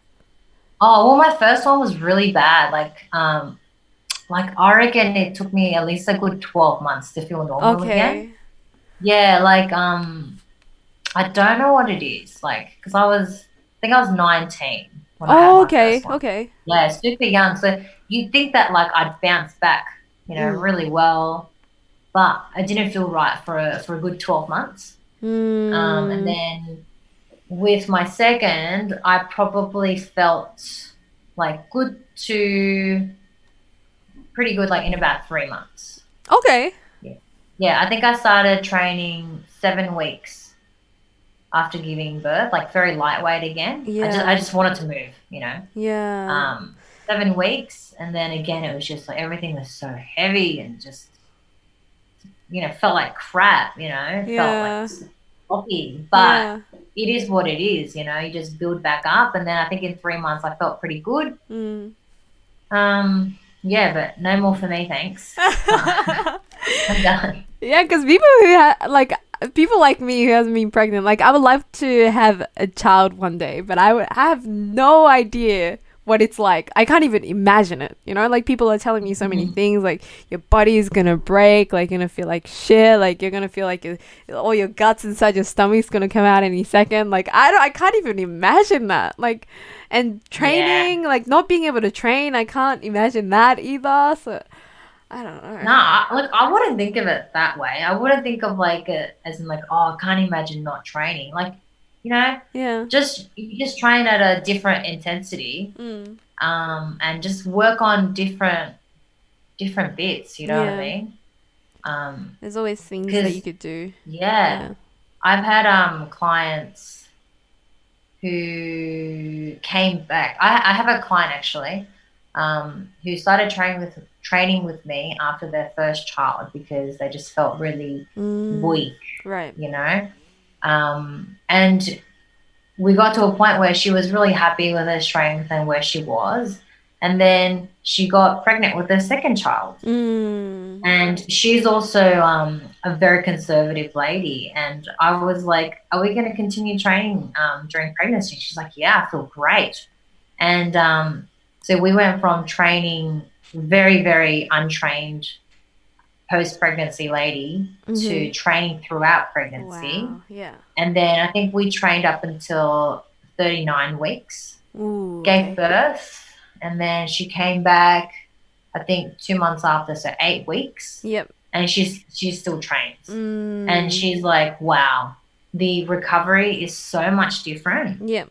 Oh, well, my first one was really bad. Like I reckon it took me at least a good 12 months to feel normal again. Yeah, like I don't know what it is. Like, because I think I was 19 when I had my first one. Okay. Yeah, super young. So you'd think that like I'd bounce back, you know, really well, but I didn't feel right for a good 12 months. And then with my second, I probably felt like pretty good, like in about 3 months. Okay. Yeah, I think I started training 7 weeks after giving birth, like very lightweight again. Yeah. I just wanted to move, you know. Yeah. 7 weeks, and then again it was just like everything was so heavy and just, you know, felt like crap, you know. Felt like sloppy, but it is what it is, you know. You just build back up, and then I think in 3 months I felt pretty good. Yeah, but no more for me, thanks. I'm done. Yeah, because people like me who hasn't been pregnant, like I would love to have a child one day, but I have no idea what it's like. I can't even imagine it, you know. Like people are telling me so many things, like your body is gonna break, like you're gonna feel like shit, like you're gonna feel like all your guts inside your stomach's gonna come out any second. Like I can't even imagine that. Like, and training, like not being able to train, I can't imagine that either. So I don't know. Nah, like I wouldn't think of it that way. I wouldn't think of like it as in like, oh, I can't imagine not training. Like, you know, you just train at a different intensity, and just work on different bits. You know what I mean? There's always things that you could do. Yeah. I've had clients who came back. I have a client actually, who started training with me after their first child because they just felt really weak, right? You know, and we got to a point where she was really happy with her strength and where she was, and then she got pregnant with her second child, and she's also a very conservative lady. And I was like, "Are we going to continue training during pregnancy?" She's like, "Yeah, I feel great," and so we went from training very, very untrained post-pregnancy lady to training throughout pregnancy. Wow. Yeah. And then I think we trained up until 39 weeks, gave birth, and then she came back, I think 2 months after, so 8 weeks. Yep. And she still trains. And she's like, wow, the recovery is so much different. Yep.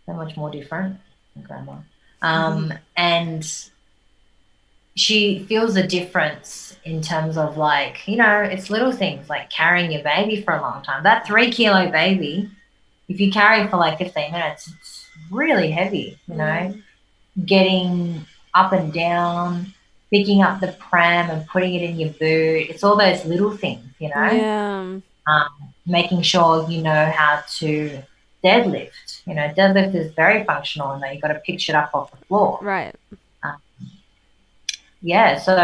So much more different than grandma. And she feels the difference in terms of like, it's little things like carrying your baby for a long time. That 3-kilo baby, if you carry it for like 15 minutes, it's really heavy, getting up and down, picking up the pram and putting it in your boot. It's all those little things, making sure you know how to deadlift. Deadlift is very functional and that you've got to pick shit up off the floor. Right. So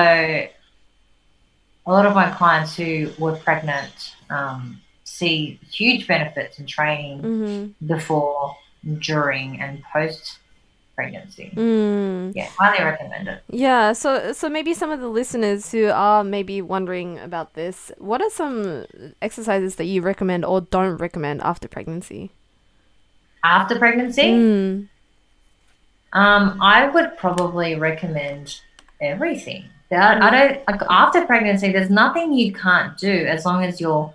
a lot of my clients who were pregnant see huge benefits in training before, during, and post pregnancy. Highly recommend it. Yeah, so maybe some of the listeners who are maybe wondering about this, what are some exercises that you recommend or don't recommend after pregnancy? After pregnancy? I would probably recommend everything. I don't like after pregnancy. There's nothing you can't do as long as your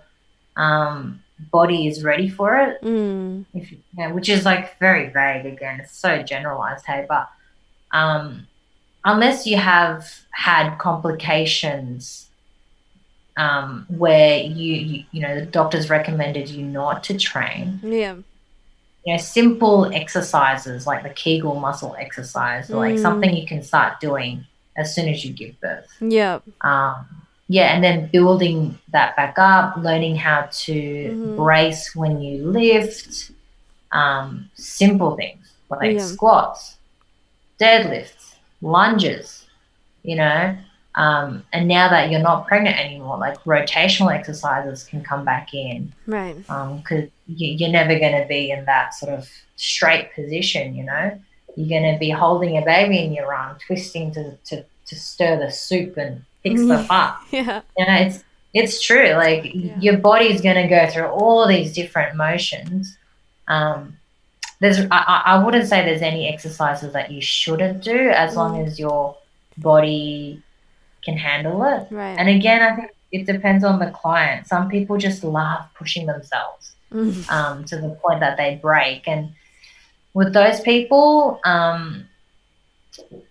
body is ready for it. Which is like very vague. Again, it's so generalized. Hey, but unless you have had complications where you the doctors recommended you not to train. Simple exercises like the Kegel muscle exercise, like something you can start doing as soon as you give birth. And then building that back up, learning how to brace when you lift, simple things like squats, deadlifts, lunges, and now that you're not pregnant anymore, like rotational exercises can come back in. Right. Because you're never going to be in that sort of straight position, You're going to be holding a baby in your arm, twisting to stir the soup and pick stuff up. It's true. Like your body's going to go through all these different motions. I wouldn't say there's any exercises that you shouldn't do as long as your body can handle it. Right. And again, I think it depends on the client. Some people just love pushing themselves to the point that they break. And with those people,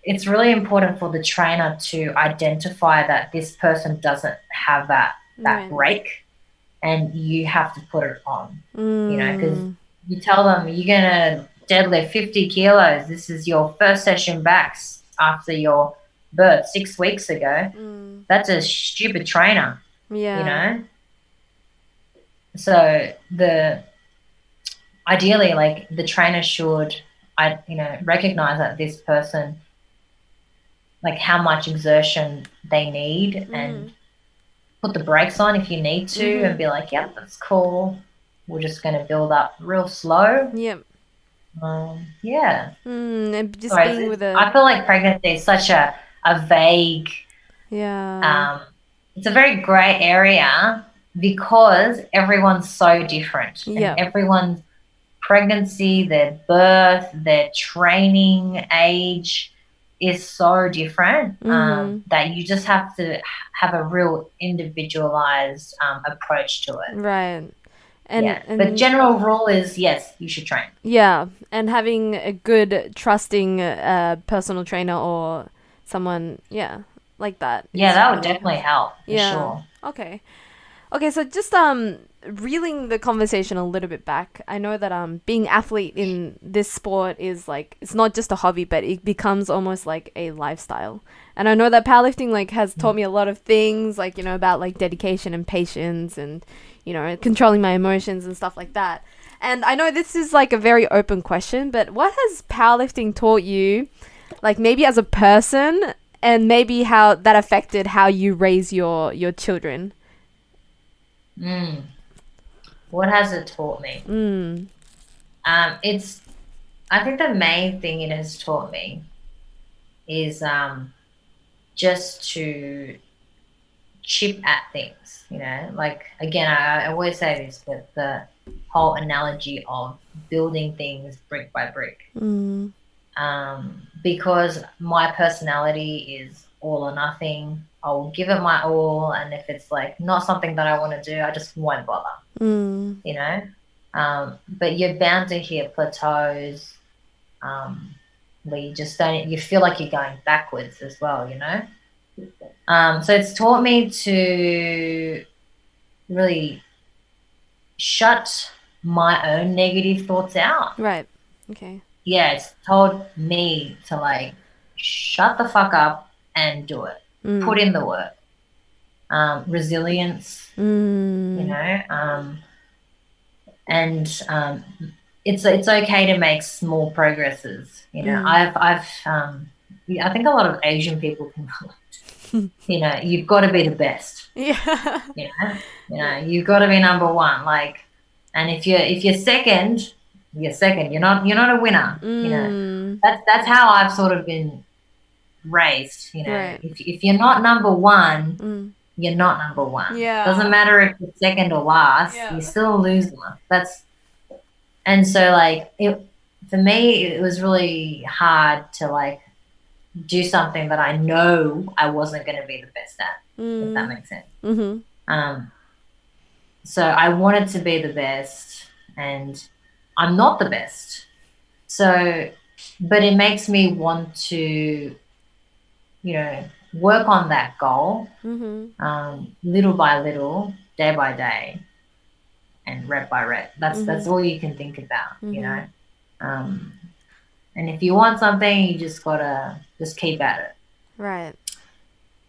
it's really important for the trainer to identify that this person doesn't have that break, and you have to put it on, because you tell them you're going to deadlift 50 kilos. This is your first session back after your birth 6 weeks ago. That's a stupid trainer, So ideally, like the trainer should, recognize that this person, like how much exertion they need and put the brakes on if you need to and be like, yep, that's cool. We're just going to build up real slow. Yep. And just being with I feel like pregnancy is such a vague, it's a very gray area because everyone's so different. And everyone's pregnancy, their birth, their training age is so different that you just have to have a real individualized approach to it. Right. But general rule is, yes, you should train. Yeah, and having a good, trusting personal trainer or someone, like that. Yeah, that would definitely help, for sure. Okay, so just reeling the conversation a little bit back, I know that being athlete in this sport is like, it's not just a hobby, but it becomes almost like a lifestyle. And I know that powerlifting like has taught me a lot of things, like, about like dedication and patience and, controlling my emotions and stuff like that. And I know this is like a very open question, but what has powerlifting taught you, like maybe as a person, and maybe how that affected how you raise your children? What has it taught me? I think the main thing it has taught me is just to chip at things, like, again, I always say this, but the whole analogy of building things brick by brick. Because my personality is all or nothing. I will give it my all, and if it's like not something that I want to do, I just won't bother. But you're bound to hit plateaus where you just don't. You feel like you're going backwards as well. So it's taught me to really shut my own negative thoughts out. Right. Okay. Yeah, it's told me to like shut the fuck up and do it. Put in the work. Resilience, you know, and it's okay to make small progresses. You know, I think a lot of Asian people can relate. You know, you've got to be the best. Yeah. You know, you've got to be number one. Like, and if you're second, you're second. You're not a winner. You know, that's how I've sort of been raised. You know, right. if you're not number one, you're not number one. Yeah. Doesn't matter if you're second or last. Yeah. You're still a loser. And so like for me, it was really hard to like do something that I know I wasn't going to be the best at. If that makes sense. Mm-hmm. So I wanted to be the best, and I'm not the best. So, but it makes me want to, you know, work on that goal, little by little, day by day, and rep by rep. That's all you can think about, you know. And if you want something, you just gotta just keep at it. Right.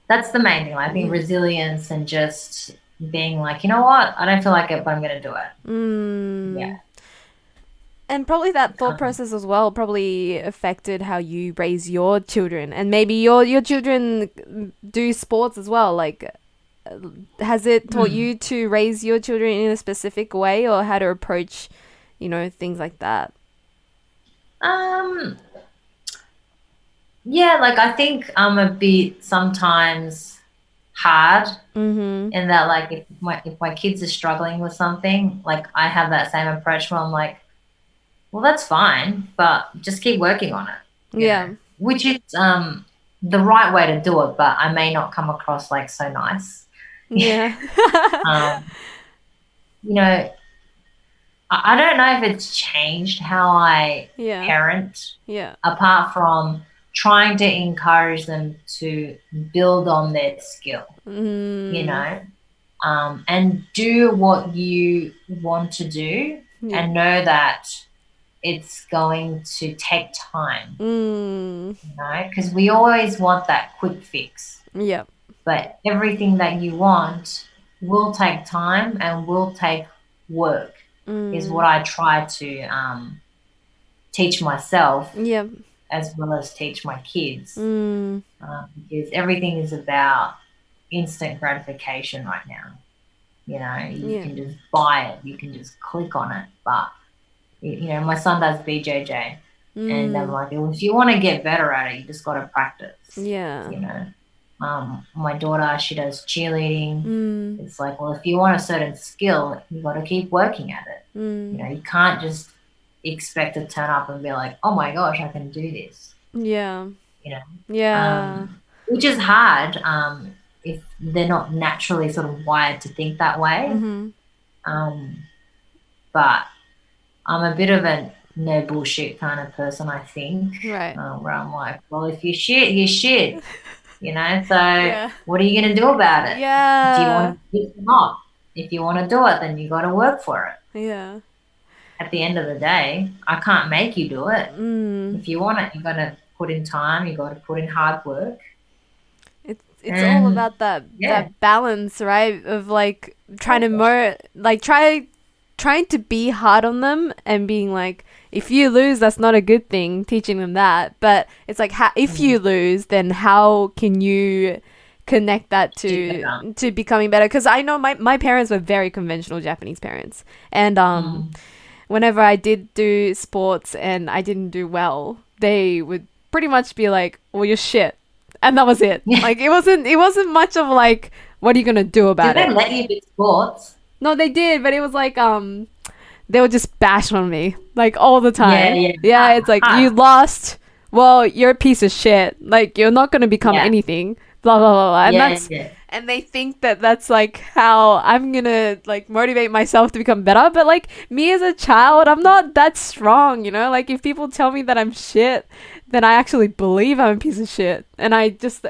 That's the main thing. I think resilience and just being like, you know what, I don't feel like it, but I'm gonna do it. Yeah. And probably that thought process as well probably affected how you raise your children, and maybe your children do sports as well. Like, has it taught you to raise your children in a specific way, or how to approach, you know, things like that? Yeah, like I think I'm a bit sometimes hard in that, like if my kids are struggling with something, like I have that same approach where I'm like, well, that's fine, but just keep working on it. Yeah. Know? Which is the right way to do it, but I may not come across like so nice. Yeah. You know, I don't know if it's changed how I parent. Yeah. Apart from trying to encourage them to build on their skill, you know, and do what you want to do and know that it's going to take time, you know, because we always want that quick fix. Yeah. But everything that you want will take time and will take work, is what I try to teach myself. Yeah. As well as teach my kids, because everything is about instant gratification right now. You know, you can just buy it, you can just click on it. But, you know, my son does BJJ, and I'm like, well, if you want to get better at it, you just got to practice. Yeah. You know, my daughter, she does cheerleading. It's like, well, if you want a certain skill, you got to keep working at it. You know, you can't just expect to turn up and be like, oh my gosh, I can do this. Yeah. You know? Yeah. Which is hard if they're not naturally sort of wired to think that way. But I'm a bit of a no bullshit kind of person, I think. Right. Where I'm like, well, if you shit, you shit. You know, so what are you going to do about it? Yeah. Do you want to do it or not? If you want to do it, then you got to work for it. Yeah. At the end of the day, I can't make you do it. If you want it, you got to put in time. You got to put in hard work. It's all about that balance, right? Of like trying to trying to be hard on them and being like, if you lose, that's not a good thing. Teaching them that, but it's like, if you lose, then how can you connect that to becoming better? Because I know my parents were very conventional Japanese parents, and whenever I did do sports and I didn't do well, they would pretty much be like, well, you're shit. And that was it. Like, it wasn't much of like, what are you going to do about it? Did they let you do sports? No, they did, but it was like, they would just bash on me, like, all the time. Yeah, it's like, you lost. Well, you're a piece of shit. Like, you're not going to become anything. Blah, blah, blah, blah. And they think that that's like how I'm gonna like motivate myself to become better. But like me as a child, I'm not that strong, you know? Like if people tell me that I'm shit, then I actually believe I'm a piece of shit. And I just,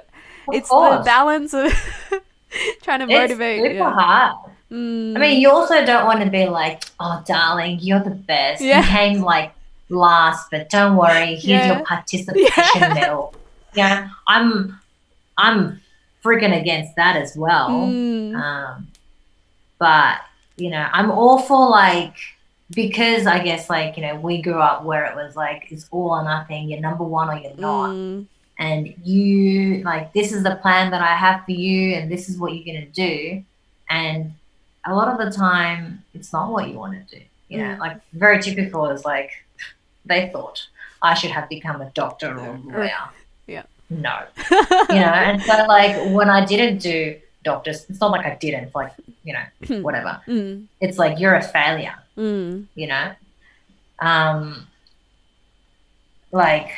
it's the balance of trying to motivate. It's super hard. I mean, you also don't want to be like, oh, darling, you're the best. You came like last, but don't worry, here's your participation medal. Yeah, I'm freaking against that as well. But you know, I'm all for like, because I guess like, you know, we grew up where it was like it's all or nothing. You're number one or you're not. And you like, this is the plan that I have for you, and this is what you're gonna do. And a lot of the time, it's not what you want to do. You know, like very typical is like they thought I should have become a doctor or a lawyer. No, you know. And so like when I didn't do doctors, it's not like I didn't. It's like, you know, whatever. It's like you're a failure. You know, like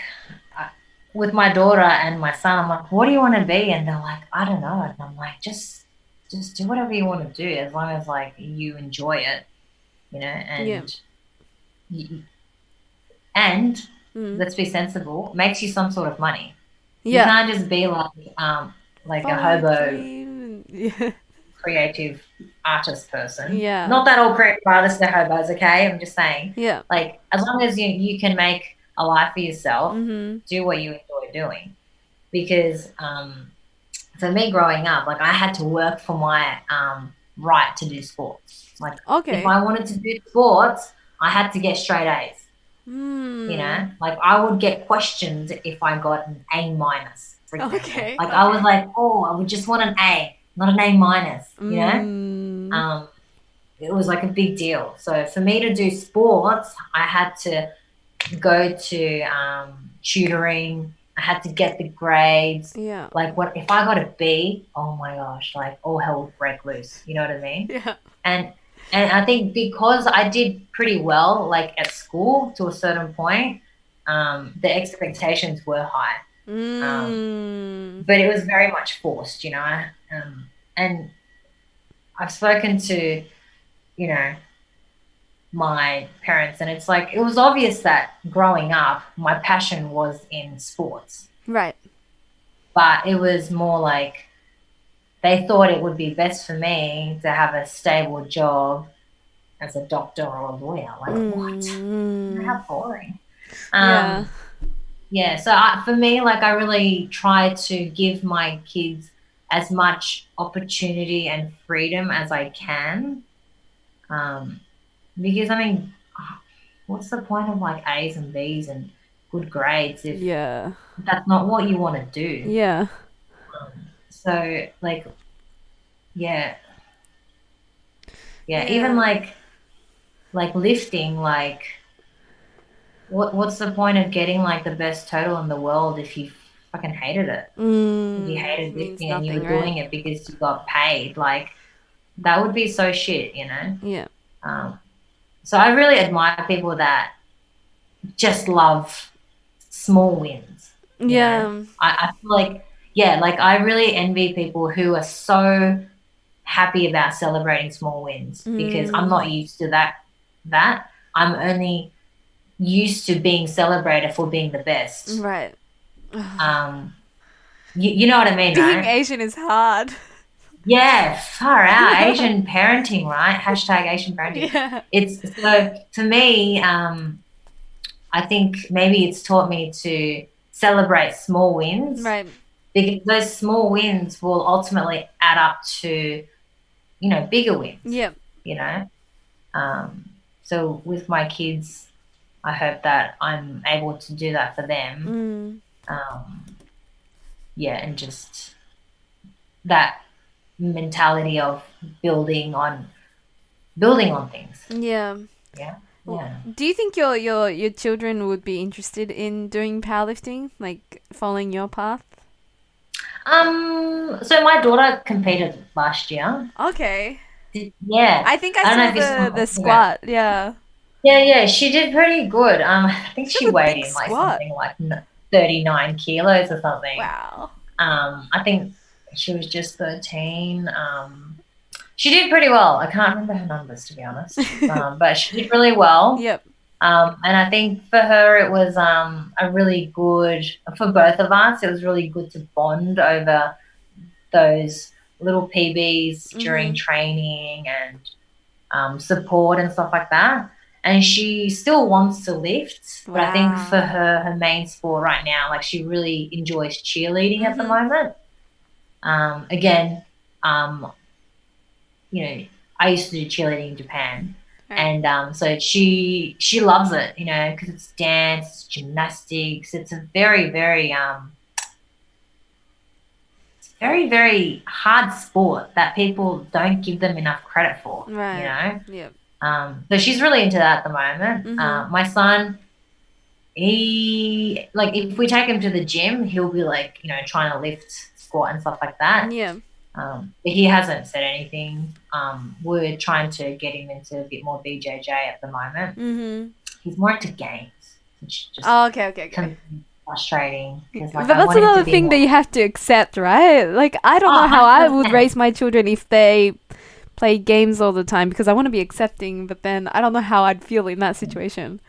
with my daughter and my son, I'm like, what do you want to be? And they're like, I don't know. And I'm like, just do whatever you want to do, as long as like you enjoy it, you know. And let's be sensible, makes you some sort of money. You can't just be like a hobo creative artist person. Not that all creative artists are hobos, okay? I'm just saying. Like as long as you can make a life for yourself, do what you enjoy doing. Because for me growing up, like I had to work for my right to do sports. Like if I wanted to do sports, I had to get straight A's. You know, like I would get questioned if I got an A minus, for example. I was like, oh, I would just want an A, not an A minus, you know? It was like a big deal. So for me to do sports, I had to go to tutoring. I had to get the grades. Like if I got a B, oh my gosh, like all hell would break loose. You know what I mean? And I think because I did pretty well, like at school to a certain point, the expectations were high. But it was very much forced, you know. And I've spoken to, you know, my parents, and it's like, it was obvious that growing up, my passion was in sports. Right. But it was more like, they thought it would be best for me to have a stable job as a doctor or a lawyer. Like, what? How boring. So for me, like, I really try to give my kids as much opportunity and freedom as I can. Because, I mean, what's the point of, like, A's and B's and good grades if that's not what you want to do? So, like, even like lifting, like, what's the point of getting like the best total in the world if you fucking hated it? If you hated lifting and you were doing it because you got paid, like, that would be so shit, you know? So I really admire people that just love small wins. You know? I feel like, like I really envy people who are so happy about celebrating small wins, because I'm not used to that. I'm only used to being celebrated for being the best. Right. You know what I mean, Being Asian is hard. Yeah, far out. Asian parenting, right? Hashtag Asian parenting. It's so for me, I think maybe it's taught me to celebrate small wins. Right. Because those small wins will ultimately add up to, you know, bigger wins. You know? So with my kids, I hope that I'm able to do that for them. And just that mentality of building on things. Do you think your children would be interested in doing powerlifting, like following your path? So my daughter competed last year. Okay. I think I saw the squat. She did pretty good. I think she weighed in like something like 39 kilos or something. Wow. I think she was just 13. She did pretty well. I can't remember her numbers, to be honest. But she did really well. And I think for her it was a really good, for both of us, it was really good to bond over those little PBs during training and support and stuff like that. And she still wants to lift, but I think for her main sport right now, like she really enjoys cheerleading at the moment. Again, you know, I used to do cheerleading in Japan. And so she loves it, you know, because it's dance, it's gymnastics. It's a very, very very hard sport that people don't give them enough credit for, you know. Yep. So she's really into that at the moment. My son, he, like, if we take him to the gym, he'll be like, you know, trying to lift, squat and stuff like that. Yeah. But he hasn't said anything. We're trying to get him into a bit more BJJ at the moment. He's more into games, which just okay. Frustrating. Like, but that's another thing that you have to accept, right? Like, I don't know how 100%. I would raise my children if they play games all the time, because I want to be accepting, but then I don't know how I'd feel in that situation.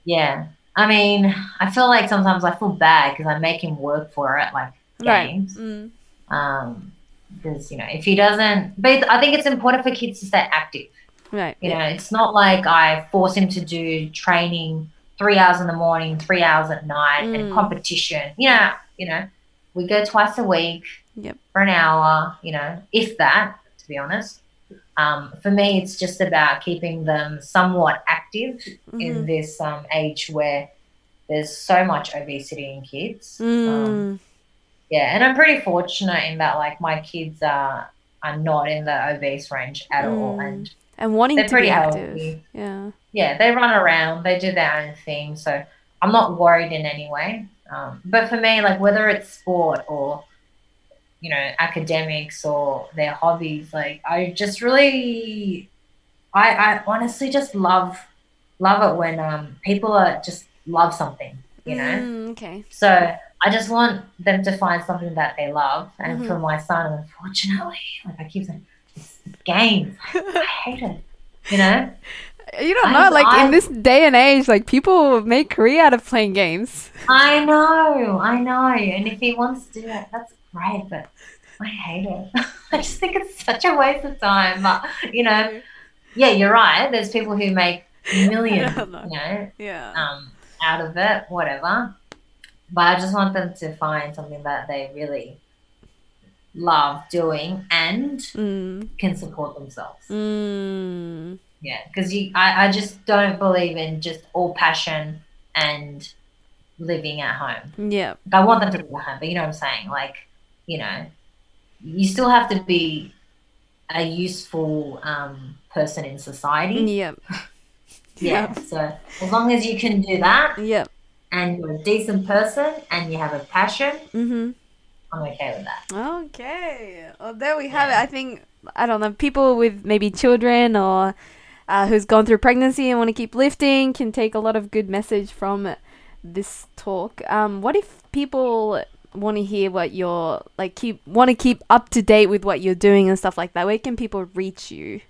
Yeah. I mean, I feel like sometimes I feel bad because I make him work for it, like games. Because, you know, if he doesn't, but I think it's important for kids to stay active. Right. You know, it's not like I force him to do training 3 hours in the morning, 3 hours at night, and competition. You know, we go twice a week for an hour, you know, if that, to be honest. For me, it's just about keeping them somewhat active in this age where there's so much obesity in kids. Yeah, and I'm pretty fortunate in that, like, my kids are not in the obese range at all, and wanting they're to pretty be active. healthy. Yeah, they run around, they do their own thing, so I'm not worried in any way. But for me, like, whether it's sport or, you know, academics or their hobbies, like, I just really, I honestly just love it when people are just love something, you know. Okay. So I just want them to find something that they love, and for my son, unfortunately, like I keep saying, it's games. I hate it, you know. You don't know, like, in this day and age, like, people make career out of playing games. I know. And if he wants to do that, that's great, but I hate it. I just think it's such a waste of time. But, you know, yeah, you're right. There's people who make millions, you know, out of it, whatever. But I just want them to find something that they really love doing and can support themselves. Yeah, because I just don't believe in just all passion and living at home. Yeah. I want them to live at home, but you know what I'm saying? Like, you know, you still have to be a useful person in society. Yep. Yeah, so as long as you can do that, and you're a decent person and you have a passion, I'm okay with that. Okay. Well, there we have it. I think, I don't know, people with maybe children or who's gone through pregnancy and want to keep lifting can take a lot of good message from this talk. What if people want to hear what you're, like, want to keep up to date with what you're doing and stuff like that? Where can people reach you?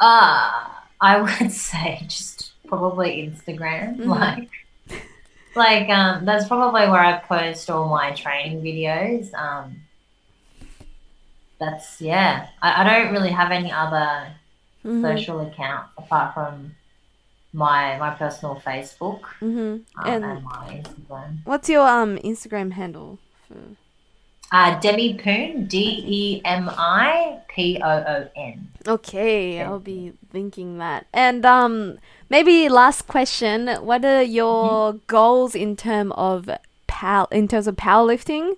I would say just probably Instagram. Like that's probably where I post all my training videos. That's, I don't really have any other social accounts apart from my personal Facebook and my Instagram. What's your Instagram handle? Demi Poon, DemiPoon. Okay, I'll be linking that. And maybe last question: what are your goals in terms of powerlifting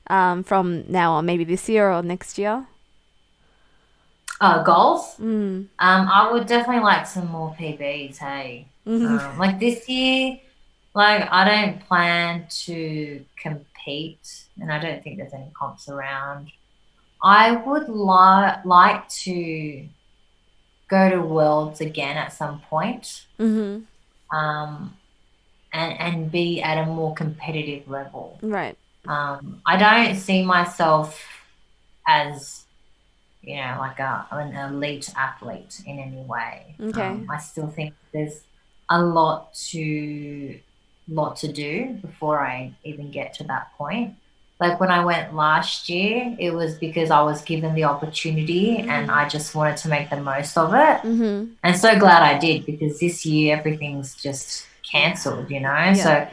from now on? Maybe this year or next year. Goals? I would definitely like some more PBs. Hey, like this year, like I don't plan to compete, and I don't think there's any comps around. I would like to go to Worlds again at some point, and be at a more competitive level. Right. I don't see myself as, you know, like an elite athlete in any way. Okay. I still think there's a lot to do before I even get to that point. like when I went last year, it was because I was given the opportunity and I just wanted to make the most of it. And so glad I did, because this year everything's just cancelled, you know. So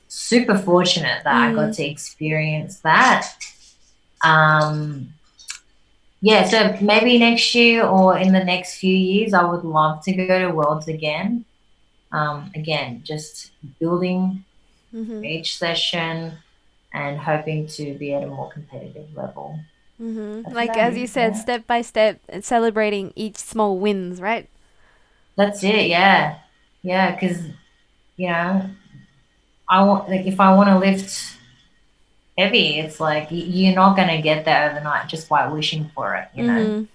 super fortunate that I got to experience that. Yeah, so maybe next year or in the next few years, I would love to go to Worlds again. Again, just building each session and hoping to be at a more competitive level. Like as you said, step by step, and celebrating each small wins, right? That's it, yeah. Yeah, because, you know, if I want to lift heavy, it's like you're not going to get there overnight just by wishing for it, you know.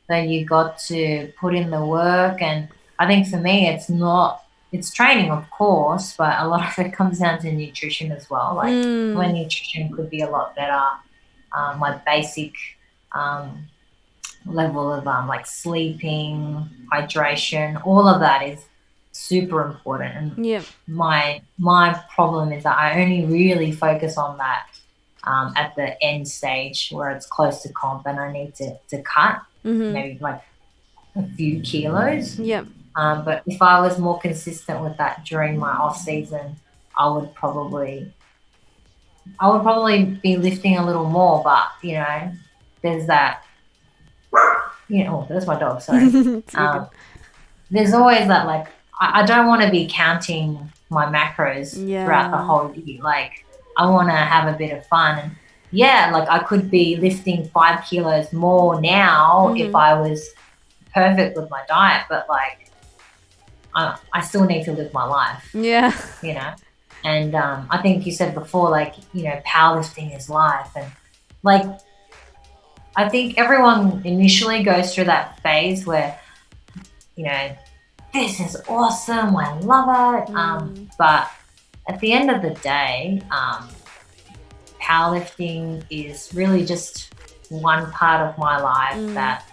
So you got to put in the work, and I think for me it's training, of course, but a lot of it comes down to nutrition as well. Like my nutrition could be a lot better. My basic level of like sleeping, hydration, all of that is super important. And my problem is that I only really focus on that at the end stage where it's close to comp and I need to cut maybe like a few kilos. But if I was more consistent with that during my off season, I would probably be lifting a little more. But you know, there's that. You know, that's my dog. Sorry. There's always that, like, I don't want to be counting my macros throughout the whole year. Like, I want to have a bit of fun. And yeah, like I could be lifting 5 kilos more now if I was perfect with my diet, but like I still need to live my life. Yeah. You know? And I think you said before, like, you know, powerlifting is life. And like, I think everyone initially goes through that phase where, you know, this is awesome, I love it. But at the end of the day, powerlifting is really just one part of my life that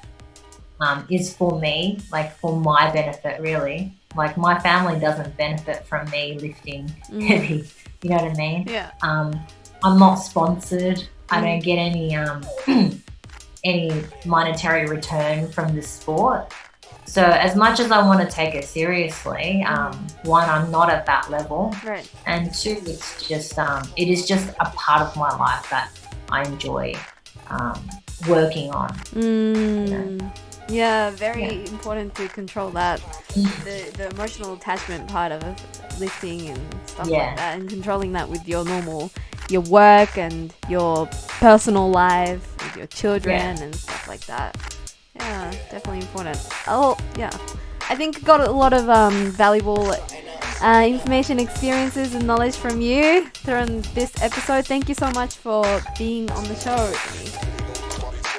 is for me, like for my benefit, really. Like my family doesn't benefit from me lifting heavy, you know what I mean? Yeah. I'm not sponsored. I don't get any monetary return from this sport. So as much as I want to take it seriously, one, I'm not at that level, right. And two, it's just it is just a part of my life that I enjoy working on. You know? Yeah, very important to control that, the emotional attachment part of lifting and stuff like that, and controlling that with your work and your personal life with your children and stuff like that. Yeah, definitely important. Oh, yeah. I think got a lot of valuable information, experiences, and knowledge from you during this episode. Thank you so much for being on the show with me.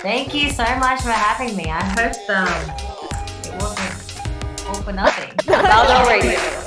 Thank you so much for having me. I hope it wasn't all for nothing. Barbell Radio.